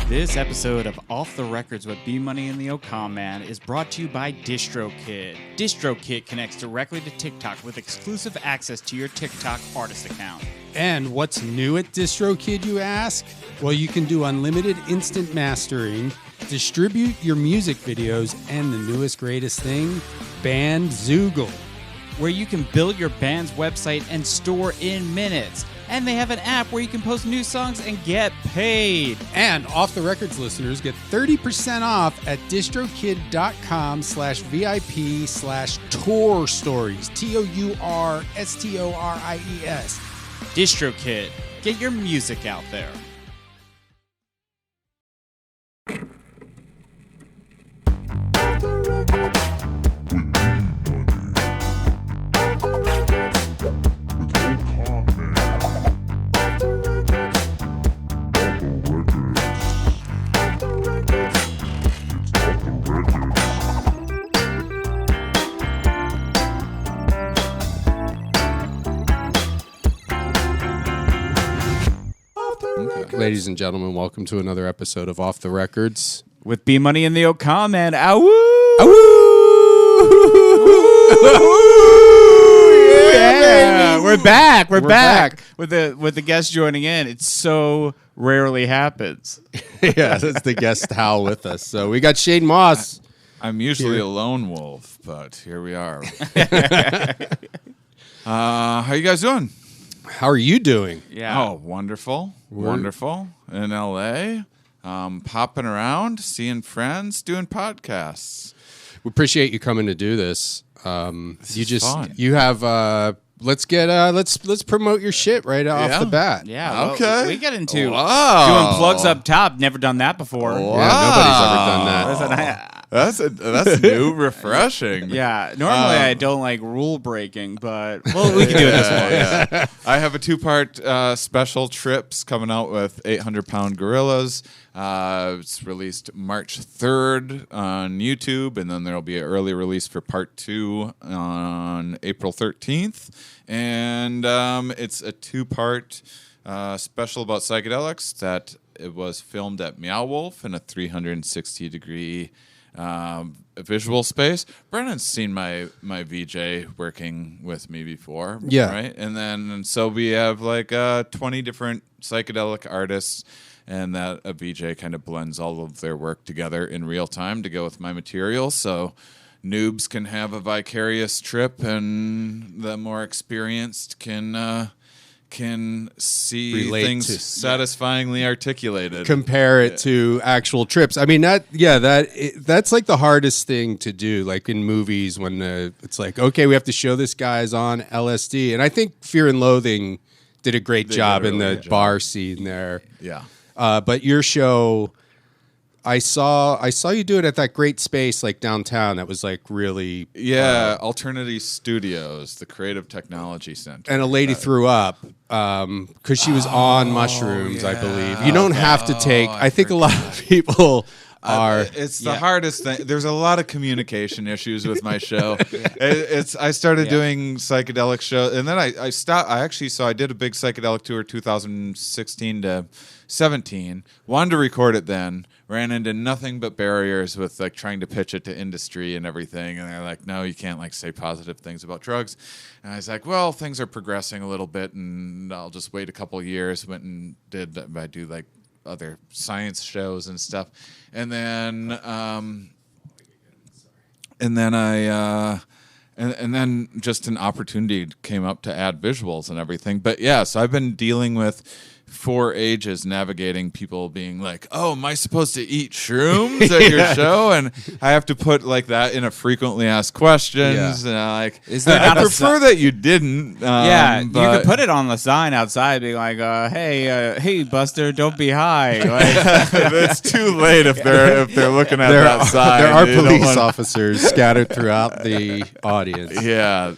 This episode of Off the Records with B-Money and the Ocon Man is brought to you by DistroKid. DistroKid connects directly to TikTok with exclusive access to your TikTok artist account. And what's new at DistroKid, you ask? Well, you can do unlimited instant mastering, distribute your music videos, and the newest greatest thing, Bandzoogle, where you can build your band's website and store in minutes. And they have an app where you can post new songs and get paid. And Off the Records listeners get 30% off at distrokid.com/VIP/tour stories. TOURSTORIES. DistroKid. Get your music out there. Ladies and gentlemen, welcome to another episode of Off the Records with B-Money and the Ocon Man. Awoo! Yeah, we're back. We're back with the guest joining in. It so rarely happens. Yeah, that's the guest Hal with us. So we got Shane Mauss. I'm usually a lone wolf, but here we are. How you guys doing? How are you doing? Yeah. Oh, wonderful. Wonderful. In LA, popping around, seeing friends, doing podcasts. We appreciate you coming to do this. This is fun. You have let's promote your shit right off the bat. Yeah. Well, okay. We get into doing Wow. plugs up top. Never done that before. Wow. Yeah, nobody's ever done that. Listen, That's new, refreshing. yeah. Normally I don't like rule breaking, but well, we can do it this one. Yeah. I have a 2-part special trips coming out with 800-Pound Gorillas. It's released March 3rd on YouTube, and then there'll be an early release for part 2 on April 13th. And it's a 2-part special about psychedelics that it was filmed at Meow Wolf in a 360-degree visual space. Brennan's seen my VJ working with me before, Yeah. right? And so we have like 20 different psychedelic artists, and that a VJ kind of blends all of their work together in real time to go with my material. So noobs can have a vicarious trip, and the more experienced can see Relate things to- satisfyingly articulated. Compare it to actual trips. I mean, that's like the hardest thing to do. Like in movies, when it's like, okay, we have to show this guy's on LSD, and I think Fear and Loathing did a great job did a in really the good job. bar scene there. Yeah. But your show, I saw you do it at that great space like downtown. That was like really Alternity Studios, the Creative Technology Center. and a lady threw up because she was on mushrooms, I believe. You don't have to take. I think a lot of people are. It's the hardest thing. There's a lot of communication issues with my show. I started doing psychedelic shows, and then I stopped. I did a big psychedelic tour 2016 to 17. Wanted to record it then. Ran into nothing but barriers with like trying to pitch it to industry and everything, and they're like, "No, you can't like say positive things about drugs." And I was like, "Well, things are progressing a little bit, and I'll just wait a couple of years." Went and I do like other science shows and stuff, and then and then just an opportunity came up to add visuals and everything. But yeah, so I've been dealing with 4 ages navigating people being like, "Oh, am I supposed to eat shrooms at your show?" And I have to put like that in a frequently asked questions. And I like, I prefer that you didn't. Yeah, you could put it on the sign outside, being like, "Hey, Buster, don't be high." Like, it's too late if they're looking at that sign. There are You don't police want- officers scattered throughout the audience. Yeah.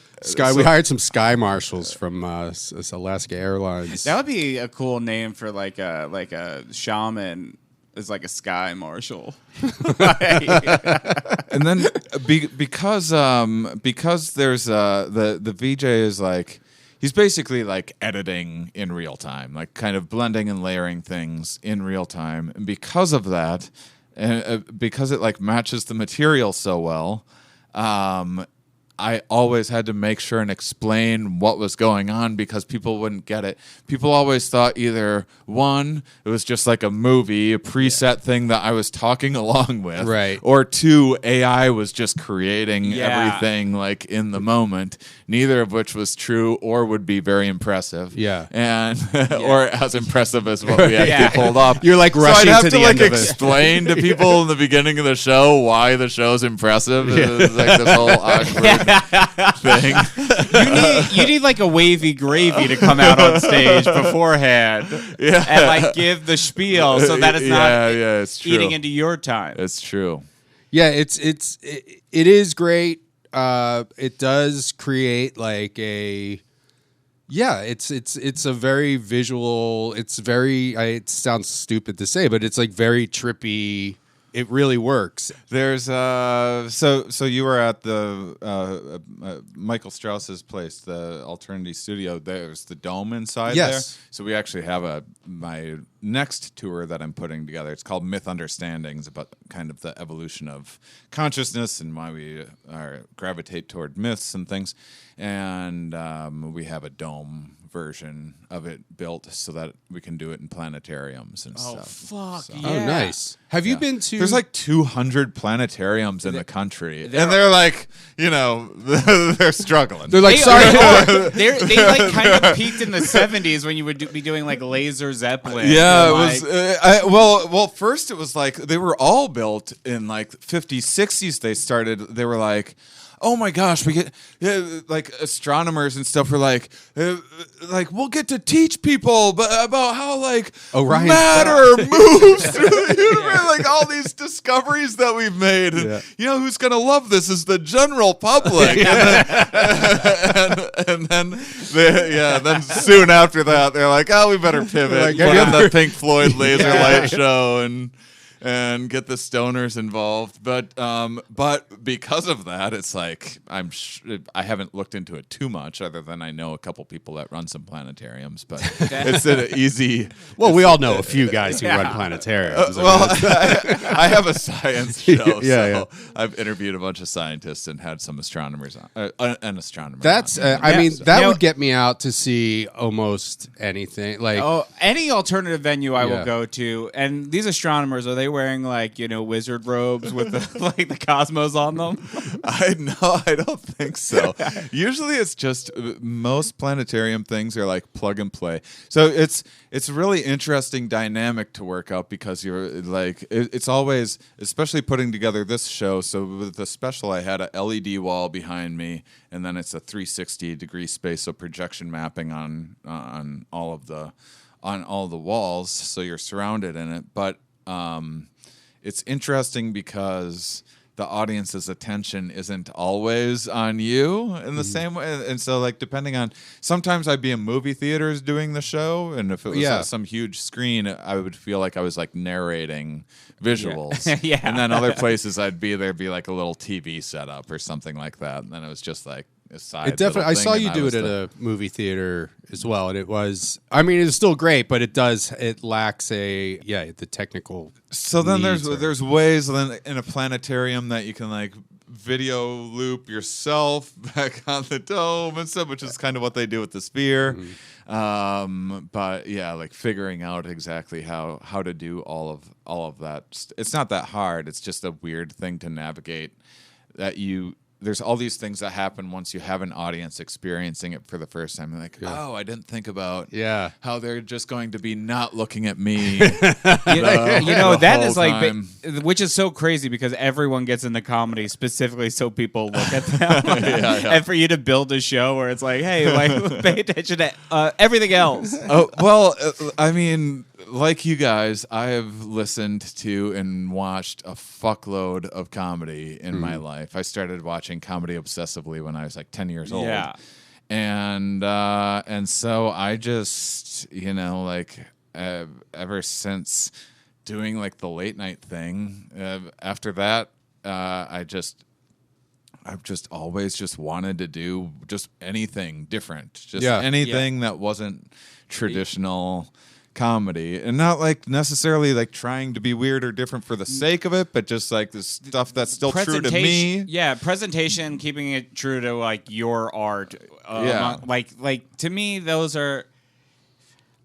We hired some sky marshals from Alaska Airlines. that would be a cool name for like a shaman. Is like a sky marshal. And then because there's the VJ is like, he's basically like editing in real time, like kind of blending and layering things in real time. And because of that, because it like matches the material so well, I always had to make sure and explain what was going on because people wouldn't get it. People always thought either one, it was just like a movie, a preset thing that I was talking along with, right? Or two, AI was just creating everything like in the moment. Neither of which was true or would be very impressive. Yeah, and or as impressive as what we actually pulled off. You're like rushing so I'd have to to the like end of it. explain to people in the beginning of the show why the show's impressive. It's like this whole awkward thing. You need like a wavy gravy to come out on stage beforehand and like give the spiel so that it's not it's true. eating into your time. It's true. Yeah, it is great. It does create like a it's a very visual. It's very. It sounds stupid to say, but it's like very trippy. It really works. There's so you were at the Michael Strauss's place, the Alternity Studio. There's the dome inside there. So we actually have my next tour that I'm putting together. It's called Myth Understandings, about kind of the evolution of consciousness and why we gravitate toward myths and things. And we have a dome version of it built so that we can do it in planetariums and stuff. Fuck so. yeah. Oh, nice. Have you been to? There's like 200 planetariums in the country, and they're like, they're struggling. They're like, sorry. They like kind of peaked in the 70s when you would be doing like laser Zeppelin. Yeah, it like, was. Well, first it was like they were all built in like 50s, 60s. They started. They were like, oh my gosh, we get like astronomers and stuff were like we'll get to teach people about how like Orion matter moves through the universe, like all these discoveries that we've made. And, who's gonna love this is the general public. And then soon after that, they're like, oh, we better pivot, Like, put in the Pink Floyd laser light show and get the stoners involved, but because of that, it's like I haven't looked into it too much, other than I know a couple people that run some planetariums. But it's an easy. Well, we all know a few guys who run planetariums. I have a science show, so I've interviewed a bunch of scientists and had some astronomers on, an astronomer. That's I mean that would get me out to see almost anything. Like any alternative venue I will go to, and these astronomers, are they wearing like wizard robes with the cosmos on them? I don't think so. Usually it's just most planetarium things are like plug and play. So it's a really interesting dynamic to work out because you're like it's always, especially putting together this show. So with the special, I had a LED wall behind me, and then it's a 360-degree space, so projection mapping on all the walls, so you're surrounded in it. But it's interesting because the audience's attention isn't always on you in the same way. And so, like, depending on, sometimes I'd be in movie theaters doing the show, and if it was some huge screen, I would feel like I was, like, narrating visuals. And then other places there'd be like a little TV setup or something like that. And then it was just, like, a side it definitely. I saw you do it at a movie theater as well, and it was. I mean, it's still great, but it lacks the technical. So then there's ways then in a planetarium that you can like video loop yourself back on the dome and stuff, which is kind of what they do with the sphere. But yeah, like figuring out exactly how to do all of that. It's not that hard. It's just a weird thing to navigate. There's all these things that happen once you have an audience experiencing it for the first time. Like, oh, I didn't think about how they're just going to be not looking at me. That is like, which is so crazy because everyone gets into comedy specifically so people look at them. And for you to build a show where it's like, hey, like pay attention to everything else. Oh, well, I mean, like you guys, I have listened to and watched a fuckload of comedy in my life. I started watching comedy obsessively when I was like 10 years old. Yeah. And so I just, ever since doing like the late night thing, after that, I just I've just always just wanted to do just anything different, just anything that wasn't traditional comedy, and not like necessarily like trying to be weird or different for the sake of it, but just like the stuff that's still true to me. Yeah, presentation, keeping it true to like your art. Like to me, those are.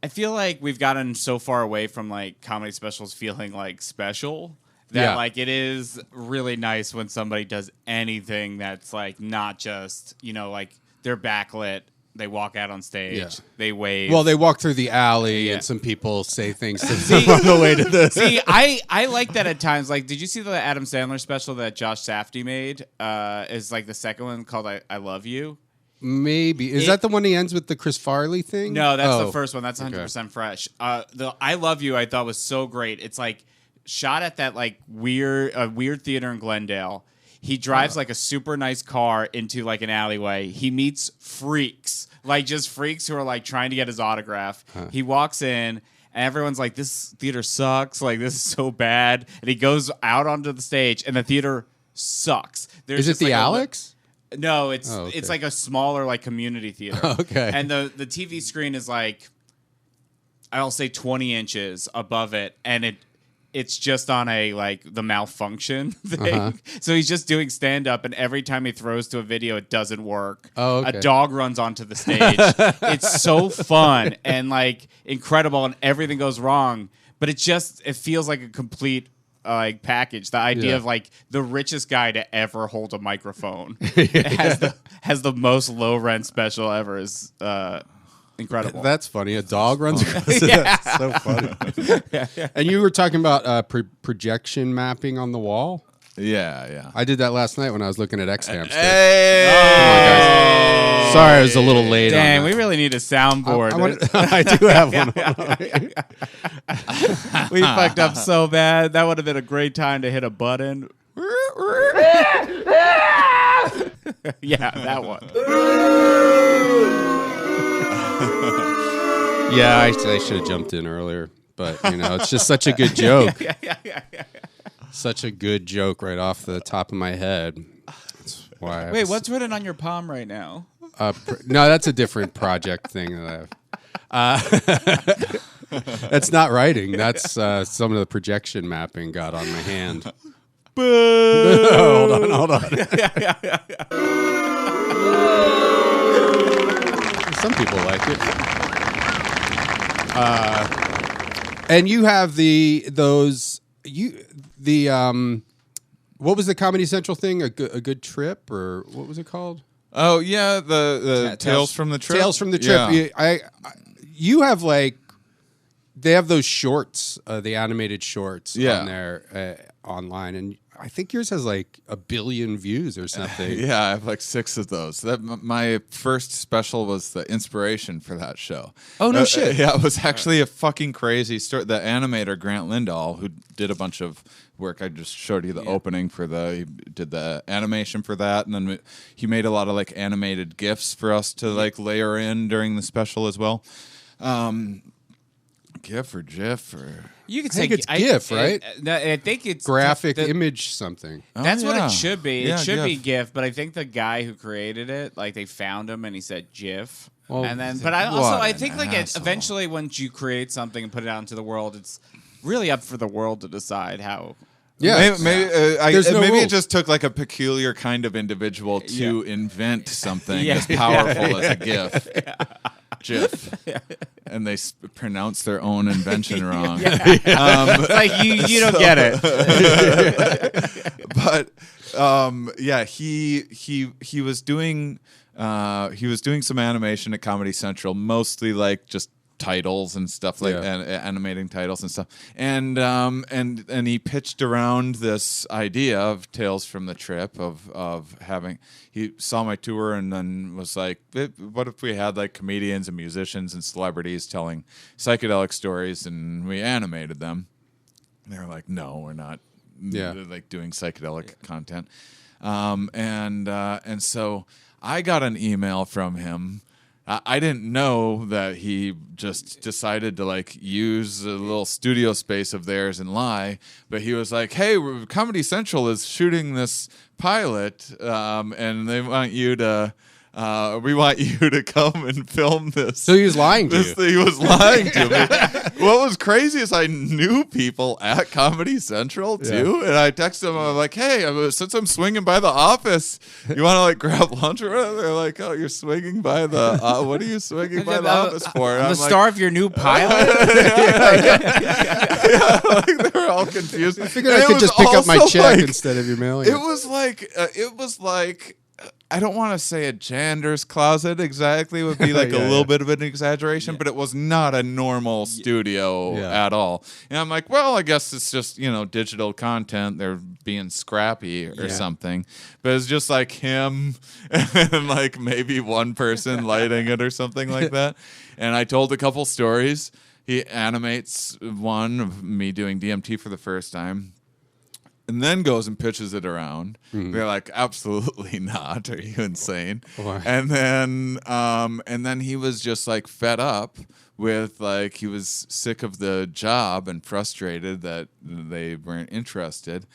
I feel like we've gotten so far away from like comedy specials feeling like special. That like it is really nice when somebody does anything that's like not just, you know, like they're backlit, they walk out on stage, they wave. Well, they walk through the alley and some people say things to them on the way to this. See, I like that at times. Like, did you see the Adam Sandler special that Josh Safdie made? Is like the second one called I Love You. Maybe. Is that the one he ends with the Chris Farley thing? No, that's the first one. That's 100% fresh. The I Love You I thought was so great. It's like shot at that like weird theater in Glendale. He drives like a super nice car into like an alleyway. He meets freaks, like just freaks who are like trying to get his autograph. He walks in and everyone's like, this theater sucks. Like this is so bad. And he goes out onto the stage and the theater sucks. Is it the Alex? No, it's like a smaller like community theater. Okay. And the TV screen is like, I'll say 20 inches above it, and it's just on a like the malfunction thing. So he's just doing stand up, and every time he throws to a video, it doesn't work. Oh, okay. A dog runs onto the stage. It's so fun and like incredible, and everything goes wrong. But it feels like a complete like package. The idea of like the richest guy to ever hold a microphone has the most low rent special ever is incredible. That's funny. A dog runs across it. That's so funny. And you were talking about projection mapping on the wall? Yeah. I did that last night when I was looking at X-Hamster. Hey! Come on, guys. Sorry, I was a little late. Dang, we really need a soundboard. I do have one. We fucked up so bad. That would have been a great time to hit a button. Yeah, that one. Yeah, I should have jumped in earlier, but you know, it's just such a good joke. Such a good joke right off the top of my head. That's why. Wait, what's written on your palm right now? No, that's a different project thing that I have. That's not writing. That's some of the projection mapping got on my hand. Hold on. Some people like it. And you have what was the Comedy Central thing? A good trip, or what was it called? Oh yeah, the Tales from the Trip. Tales from the Trip. Yeah. You have like, they have those shorts, the animated shorts on there online, and I think yours has like 1 billion views or something. Yeah, I have like 6 of those. My first special was the inspiration for that show. Oh, no shit. Yeah, it was actually a fucking crazy story. The animator, Grant Lindahl, who did a bunch of work, I just showed you the opening for he did the animation for that, and then he made a lot of like animated GIFs for us to like layer in during the special as well. GIF or GIF or... You could I say think it's GIF, right? I think it's graphic image something. That's what it should be. It should be GIF, but I think the guy who created it, like they found him and he said GIF. Well, and then, but I think like eventually once you create something and put it out into the world, it's really up for the world to decide how. Yeah, maybe it just took like a peculiar kind of individual to invent something as powerful as a GIF. GIF. And they pronounce their own invention wrong. It's like you don't get it. But he was doing some animation at Comedy Central, mostly like just titles and stuff like animating titles and stuff, and he pitched around this idea of Tales from the Trip of having. He saw my tour and then was like, what if we had like comedians and musicians and celebrities telling psychedelic stories and we animated them? And they were like, no, we're not like doing psychedelic content. And so I got an email from him I didn't know that he just decided to like use a little studio space of theirs and lie. But he was like, "Hey, Comedy Central is shooting this pilot, and they want you to." We want you to come and film this. So he was lying to you. He was lying to me. What was crazy is I knew people at Comedy Central too, and I texted them. I'm like, "Hey, since I'm swinging by the office, you want to like grab lunch or whatever?" They're like, "Oh, you're swinging by the. What are you swinging by the office for?" I'm the star of your new pilot. Like, they were all confused. I figured I could just pick up my check instead of your mailing. It was like. I don't want to say a janitor's closet exactly would be like a little bit of an exaggeration, but it was not a normal studio at all. And I'm like, well, I guess it's just, digital content. They're being scrappy or something. But it's just like him and like maybe one person lighting it or something like that. And I told a couple stories. He animates one of me doing DMT for the first time. And then goes and pitches it around. They're like, absolutely not. Are you insane? Why? And then he was just like fed up with like he was sick of the job and frustrated that they weren't interested.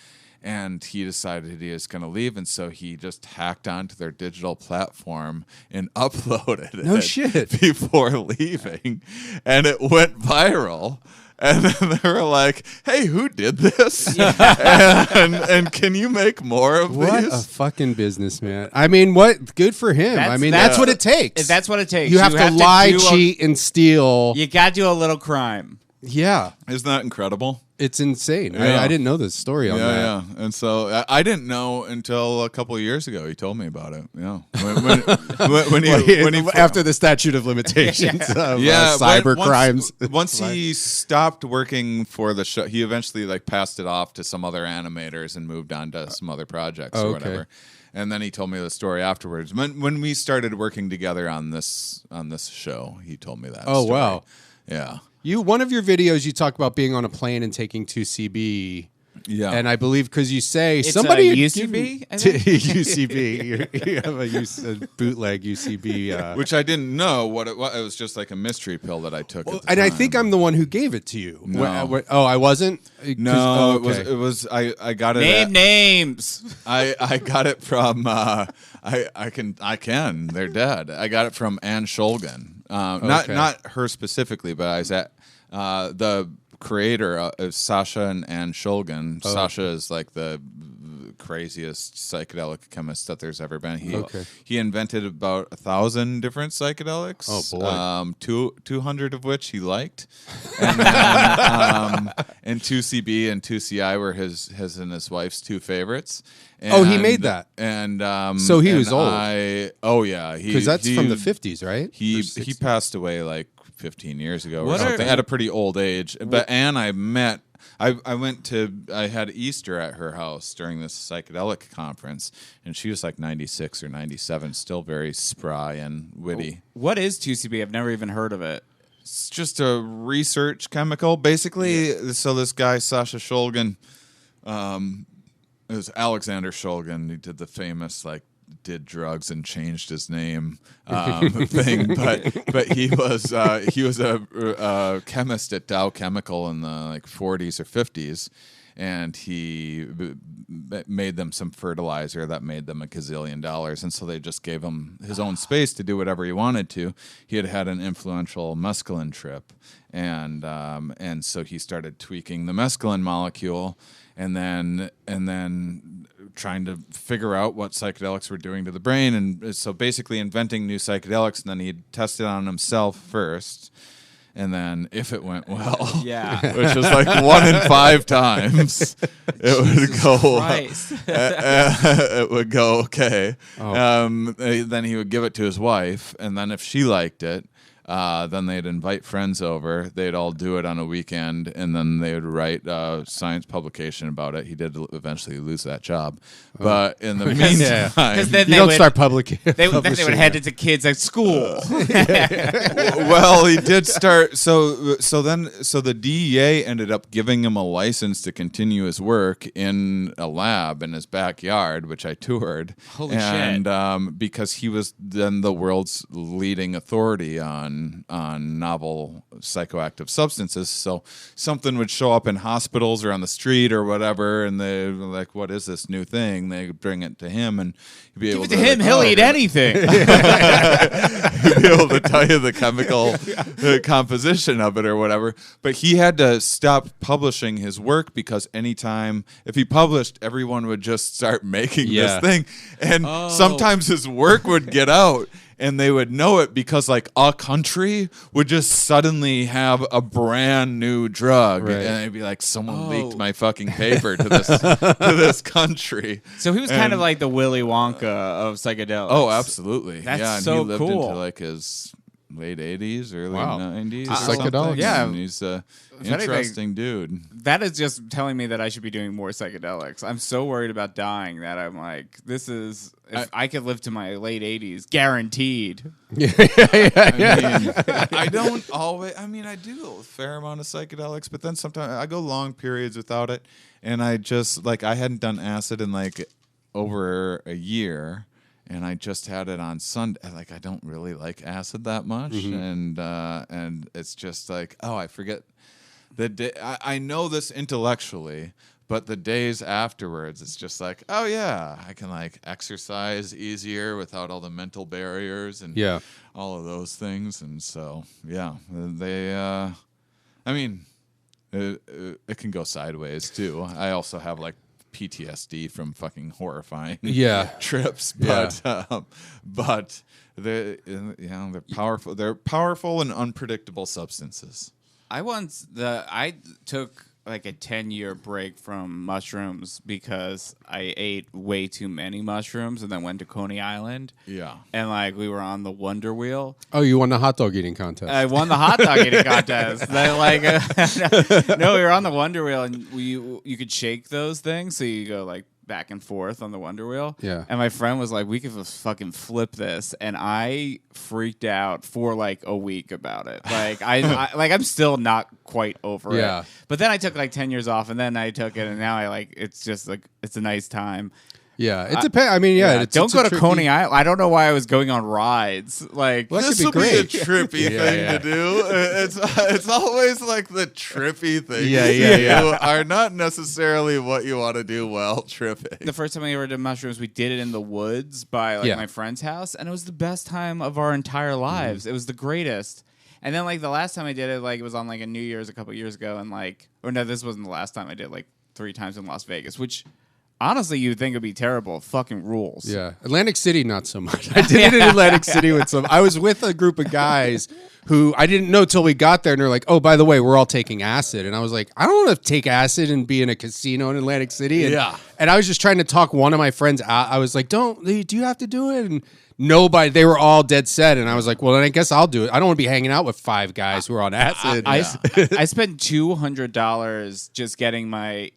And he decided he was going to leave, and so he just hacked onto their digital platform and uploaded it before leaving, and it went viral. And then they were like, "Hey, who did this? And can you make more of these?" What a fucking businessman! I mean, what good for him. That's what it takes. That's what it takes. You have to lie, cheat, and steal. You got to do a little crime. Yeah, isn't that incredible? It's insane. I didn't know the story on that. Yeah, and so I didn't know until a couple of years ago. He told me about it. Yeah, when after the statute of limitations of cyber crimes. Once he stopped working for the show, he eventually like passed it off to some other animators and moved on to some other projects or whatever. And then he told me the story afterwards. When we started working together on this show, he told me that. Oh, story. Wow! Yeah. One of your videos, you talk about being on a plane and taking 2CB. Yeah, and I believe because you say it's somebody UCB, UCB, you have a bootleg UCB, which I didn't know what it was. It was just like a mystery pill that I took. At the and time. I think I'm the one who gave it to you. No. I wasn't. No, it was. I got it. Names. I got it from. I can. They're dead. I got it from Ann Shulgin. Not her specifically, but I was at the creator of Sasha and Ann Shulgin. Sasha is like the craziest psychedelic chemist that there's ever been. He invented about 1,000 different psychedelics. Oh boy, 200 of which he liked, and then, and 2CB and 2CI were his and his wife's two favorites. And, he made that, and so he was old. Because that's from the 50s, right? He passed away like 15 years ago or something at a pretty old age. But Anne, I met. I had Easter at her house during this psychedelic conference, and she was like 96 or 97, still very spry and witty. What is 2CB? I've never even heard of it. It's just a research chemical, basically. So this guy, Sasha Shulgin, it was Alexander Shulgin. He did the famous did drugs and changed his name thing, but he was a chemist at Dow Chemical in the 40s or 50s, and he made them some fertilizer that made them $1 gazillion, and so they just gave him his own space to do whatever he wanted to. He had an influential mescaline trip, and so he started tweaking the mescaline molecule, and then trying to figure out what psychedelics were doing to the brain, and so basically inventing new psychedelics, and then he'd test it on himself first, and then if it went well, which was like 1 in 5 times, it would go okay. Then he would give it to his wife, and then if she liked it, Then they'd invite friends over. They'd all do it on a weekend, and then they would write a science publication about it. He did eventually lose that job. But in the meantime... Then you don't start publishing. Then they would hand it to kids at school. Well, he did start... So the DEA ended up giving him a license to continue his work in a lab in his backyard, which I toured. Holy shit. And because he was then the world's leading authority on novel psychoactive substances. So something would show up in hospitals or on the street or whatever, and they were like, what is this new thing? They bring it to him, and he'd be able to him, he'll eat anything. He'd be able to tell you the chemical composition of it or whatever. But he had to stop publishing his work because anytime, if he published, everyone would just start making this thing. And sometimes his work would get out, and they would know it because, like, a country would just suddenly have a brand new drug, and they'd be like, "Someone leaked my fucking paper to this country." So he was kind of like the Willy Wonka of psychedelics. Oh, absolutely. That's and so he lived cool. into like his late 80s, early 90s. Psychedelics. Yeah. And he's a interesting dude. That is just telling me that I should be doing more psychedelics. I'm so worried about dying that I'm like, I could live to my late 80s, guaranteed. I don't always. I mean, I do a fair amount of psychedelics, but then sometimes I go long periods without it, and I just I hadn't done acid in like over a year. And I just had it on Sunday. Like, I don't really like acid that much, and it's just like, I forget the day. I know this intellectually, but the days afterwards, it's just like, oh yeah, I can like exercise easier without all the mental barriers and all of those things. And so they. I mean, it can go sideways too. I also have like PTSD from fucking horrifying trips, but they're powerful. They're powerful and unpredictable substances. I took like a 10-year break from mushrooms because I ate way too many mushrooms and then went to Coney Island. Yeah. And like we were on the Wonder Wheel. Oh, you won the hot dog eating contest. I won the hot dog eating contest. No, we were on the Wonder Wheel and you could shake those things. So you go like back and forth on the Wonder Wheel. Yeah. And my friend was like, we could fucking flip this. And I freaked out for like a week about it. Like I'm still not quite over it. But then I took like 10 years off and then I took it and now it's just like, it's a nice time. Yeah, it depends. I mean, don't go to Coney Island. I don't know why I was going on rides. Like this would be a trippy thing to do. It's always like the trippy thing. You are not necessarily what you want to do while tripping. The first time I ever did mushrooms, we did it in the woods by my friend's house, and it was the best time of our entire lives. It was the greatest. And then like the last time I did it, like it was on like a New Year's a couple years ago, and this wasn't the last time I did it, like 3 times in Las Vegas, which. Honestly, you'd think it'd be terrible. Fucking rules. Yeah. Atlantic City, not so much. I did it in Atlantic City with I was with a group of guys who I didn't know till we got there, and they're like, oh, by the way, we're all taking acid. And I was like, I don't want to take acid and be in a casino in Atlantic City. And I was just trying to talk one of my friends out. I was like, do you have to do it? And nobody, they were all dead set. And I was like, well, then I guess I'll do it. I don't want to be hanging out with 5 guys who are on acid. I spent $200 just getting my...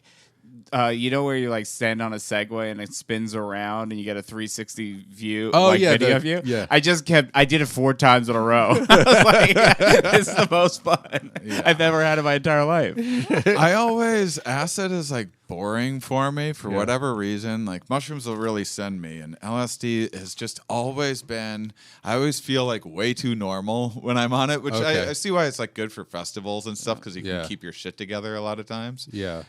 you know where you like stand on a Segway and it spins around and you get a 360 view video of you? Yeah. I did it 4 times in a row. I was like, it's the most fun I've ever had in my entire life. Acid is like boring for me for whatever reason. Like mushrooms will really send me, and LSD has just always been. I always feel like way too normal when I'm on it, which I see why it's like good for festivals and stuff because you can keep your shit together a lot of times. Yeah.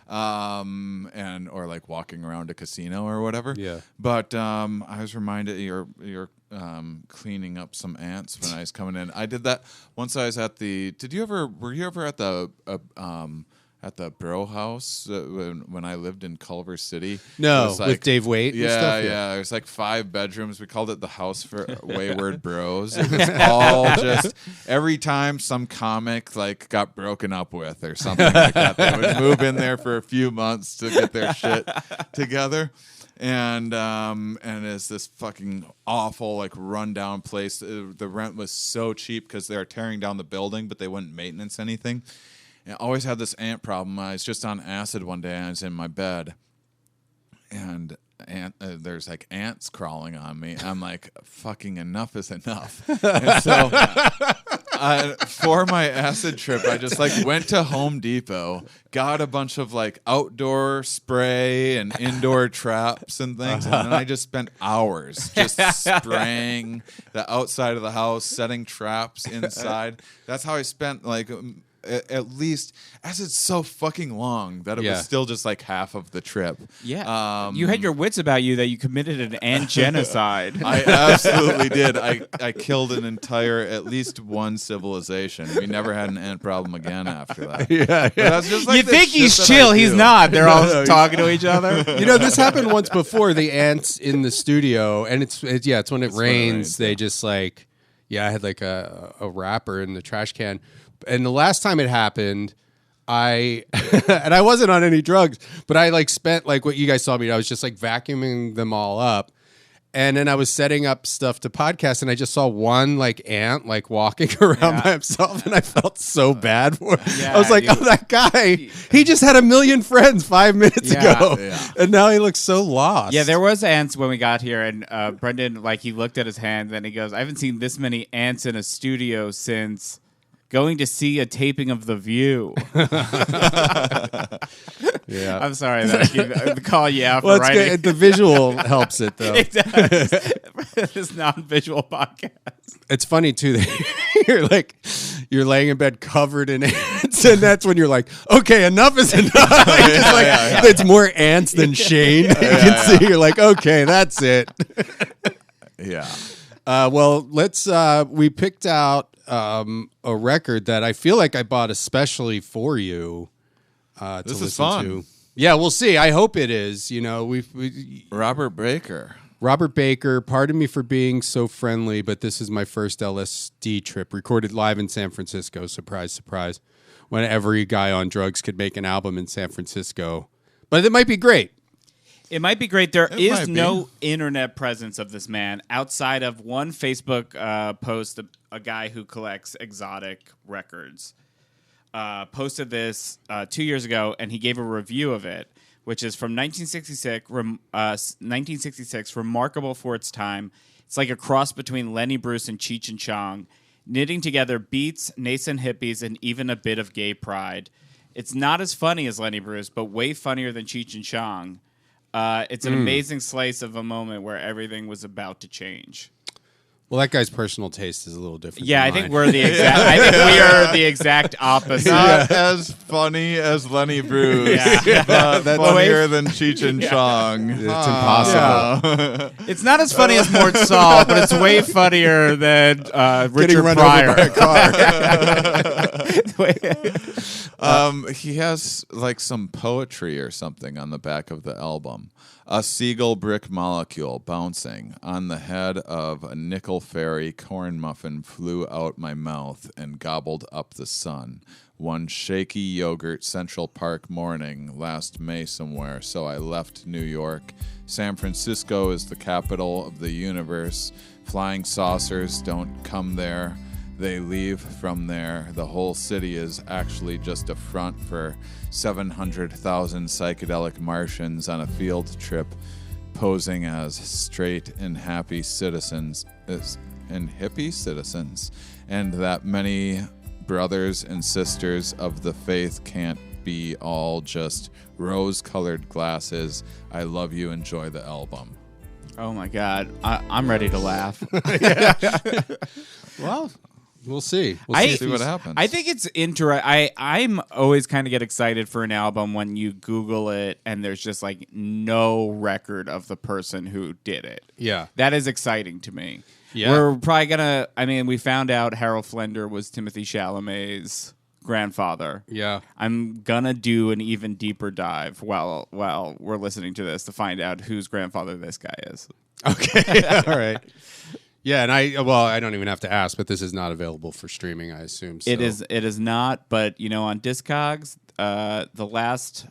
And or like walking around a casino or whatever. Yeah. But I was reminded you're cleaning up some ants when I was coming in. I did that once. I was at the. Were you ever at the Bro House when I lived in Culver City? No, like, with Dave Waite. Yeah, and stuff? yeah. It was like 5 bedrooms. We called it the House for Wayward Bros. It was all just every time some comic like got broken up with or something like that, they would move in there for a few months to get their shit together. And it's this fucking awful, like, rundown place. The rent was so cheap because they were tearing down the building, but they wouldn't maintenance anything. And I always had this ant problem. I was just on acid one day, and I was in my bed, and there's like ants crawling on me. I'm like, fucking enough is enough. And so for my acid trip, I just like went to Home Depot, got a bunch of like outdoor spray and indoor traps and things, and then I just spent hours just spraying the outside of the house, setting traps inside. That's how I spent like at least, as it's so fucking long that it was still just like half of the trip. Yeah. You had your wits about you that you committed an ant genocide. I absolutely did. I killed an entire, at least one civilization. We never had an ant problem again after that. Yeah. That's just like you think he's chill. He's not. They're all talking to each other. You know, this happened once before, the ants in the studio, and it's when it rains, they just like, I had like a wrapper in the trash can. And the last time it happened, and I wasn't on any drugs, but I like spent like what you guys saw me. I was just like vacuuming them all up. And then I was setting up stuff to podcast, and I just saw one like ant like walking around by himself, and I felt so bad for him. I was like, that guy, he just had 1 million friends 5 minutes ago, and now he looks so lost. Yeah, there was ants when we got here, and Brendan, like, he looked at his hands, and he goes, I haven't seen this many ants in a studio since going to see a taping of The View. Yeah, I'm sorry that I keep calling you out for writing. Good. The visual helps it, though. It does. This non-visual podcast. It's funny, too, that you're laying in bed covered in ants, and that's when you're like, okay, enough is enough. It's more ants than Shane. You can see, you're like, okay, that's it. Yeah. Well, we picked out a record that I feel like I bought especially for you to listen to. Yeah, we'll see. I hope it is. You know, Robert Baker. Pardon me for being so friendly, but this is my first LSD trip, recorded live in San Francisco. Surprise, surprise. When every guy on drugs could make an album in San Francisco. But it might be great. It might be great. There is no internet presence of this man outside of one Facebook post. A guy who collects exotic records posted this 2 years ago, and he gave a review of it, which is from 1966, remarkable for its time. It's like a cross between Lenny Bruce and Cheech and Chong, knitting together beats, nascent hippies, and even a bit of gay pride. It's not as funny as Lenny Bruce, but way funnier than Cheech and Chong. It's an amazing slice of a moment where everything was about to change. Well, that guy's personal taste is a little different. Yeah, I think we're the exact. I think we are the exact opposite. Not as funny as Lenny Bruce, but funnier than Cheech and Chong. It's impossible. Yeah. It's not as funny as Mort Saul, but it's way funnier than Richard Pryor. Over by a car. He has like some poetry or something on the back of the album. A seagull brick molecule bouncing on the head of a nickel fairy corn muffin flew out my mouth and gobbled up the sun. One shaky yogurt Central Park morning last May somewhere, so I left New York. San Francisco is the capital of the universe. Flying saucers don't come there. They leave from there. The whole city is actually just a front for 700,000 psychedelic Martians on a field trip, posing as straight and happy citizens, and that many brothers and sisters of the faith can't be all just rose-colored glasses. I love you. Enjoy the album. Oh my God, I'm ready to laugh. Well. We'll see. See what happens. I think it's interesting. I'm always kind of get excited for an album when you Google it and there's just like no record of the person who did it. Yeah. That is exciting to me. Yeah. We're probably going to, we found out Harold Flender was Timothée Chalamet's grandfather. Yeah. I'm going to do an even deeper dive while we're listening to this to find out whose grandfather this guy is. Okay. All right. Yeah, and I don't even have to ask, but this is not available for streaming, I assume. So. It is not, but on Discogs, the last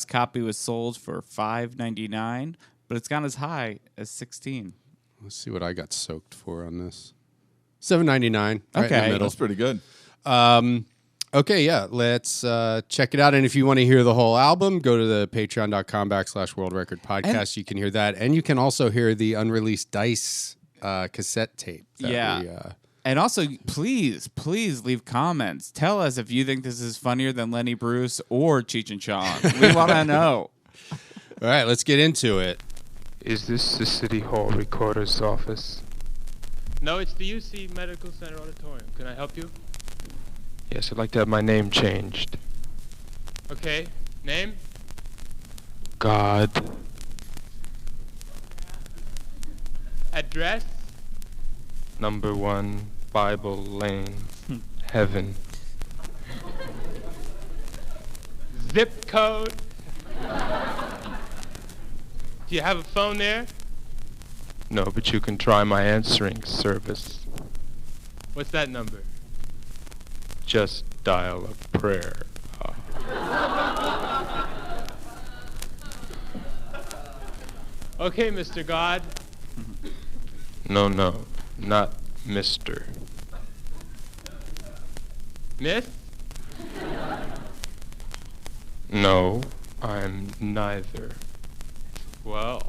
copy was sold for $5.99, but it's gone as high as 16. Let's see what I got soaked for on this. $7.99. Right in the Okay. middle. That's pretty good. Okay, yeah, let's check it out. And if you want to hear the whole album, go to the patreon.com/World Record Podcast. You can hear that. And you can also hear the unreleased Dice cassette tape. And also, please leave comments. Tell us if you think this is funnier than Lenny Bruce or Cheech and Chong. We want to know. All right, let's get into it. Is this the City Hall Recorder's office? No, it's the UC Medical Center Auditorium. Can I help you? Yes, I'd like to have my name changed. Okay, name? God. Address? Number 1, Bible Lane, Heaven. Zip code? Do you have a phone there? No, but you can try my answering service. What's that number? Just dial a prayer. Okay, Mr. God. No, not Mr. Miss? No, I'm neither. Well.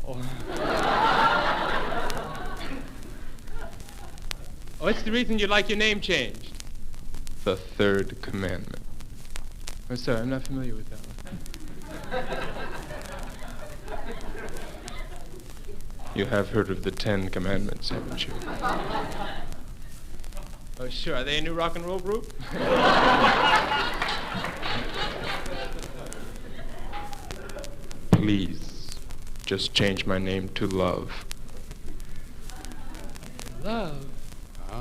What's the reason you'd like your name changed? The third commandment. Oh, sorry, I'm not familiar with that one. You have heard of the 10 Commandments, haven't you? Oh, sure. Are they a new rock and roll group? Please, just change my name to Love. Love?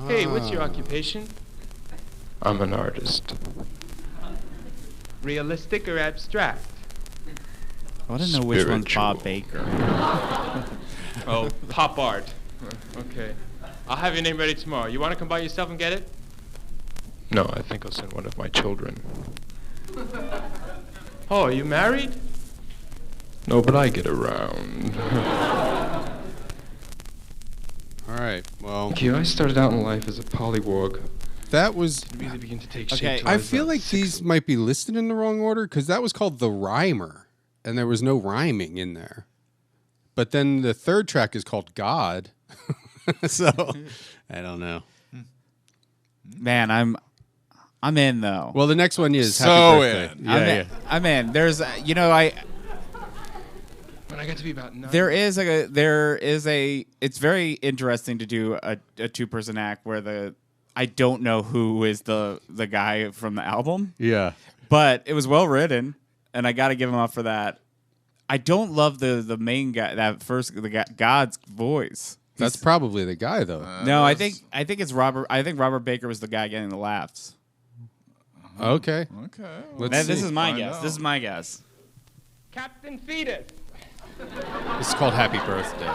Hey, what's your occupation? I'm an artist. Realistic or abstract? I want to know which one's Bob Baker. Oh, pop art. Okay. I'll have your name ready tomorrow. You want to come by yourself and get it? No, I think I'll send one of my children. Oh, are you married? No, but I get around. All right, well. Thank you. I started out in life as a polywog. That was. It really began to take Okay, shape. I feel like these might be listed in the wrong order because that was called The Rhymer, and there was no rhyming in there. But then the third track is called God. So, I don't know. Man, I'm in though. Well, the next one is So Happy Birthday. in. Yeah, I'm in. There's, When I got to be about 9. there is a. It's very interesting to do a 2-person act where I don't know who is the guy from the album, yeah. but it was well written, and I got to give him up for that. I don't love the main guy, God's voice. That's probably the guy, though. No, I think it's Robert. I think Robert Baker was the guy getting the laughs. Okay. Okay. Let's This see. is my Find guess. out. This is my guess. Captain Fetus. This is called Happy Birthday.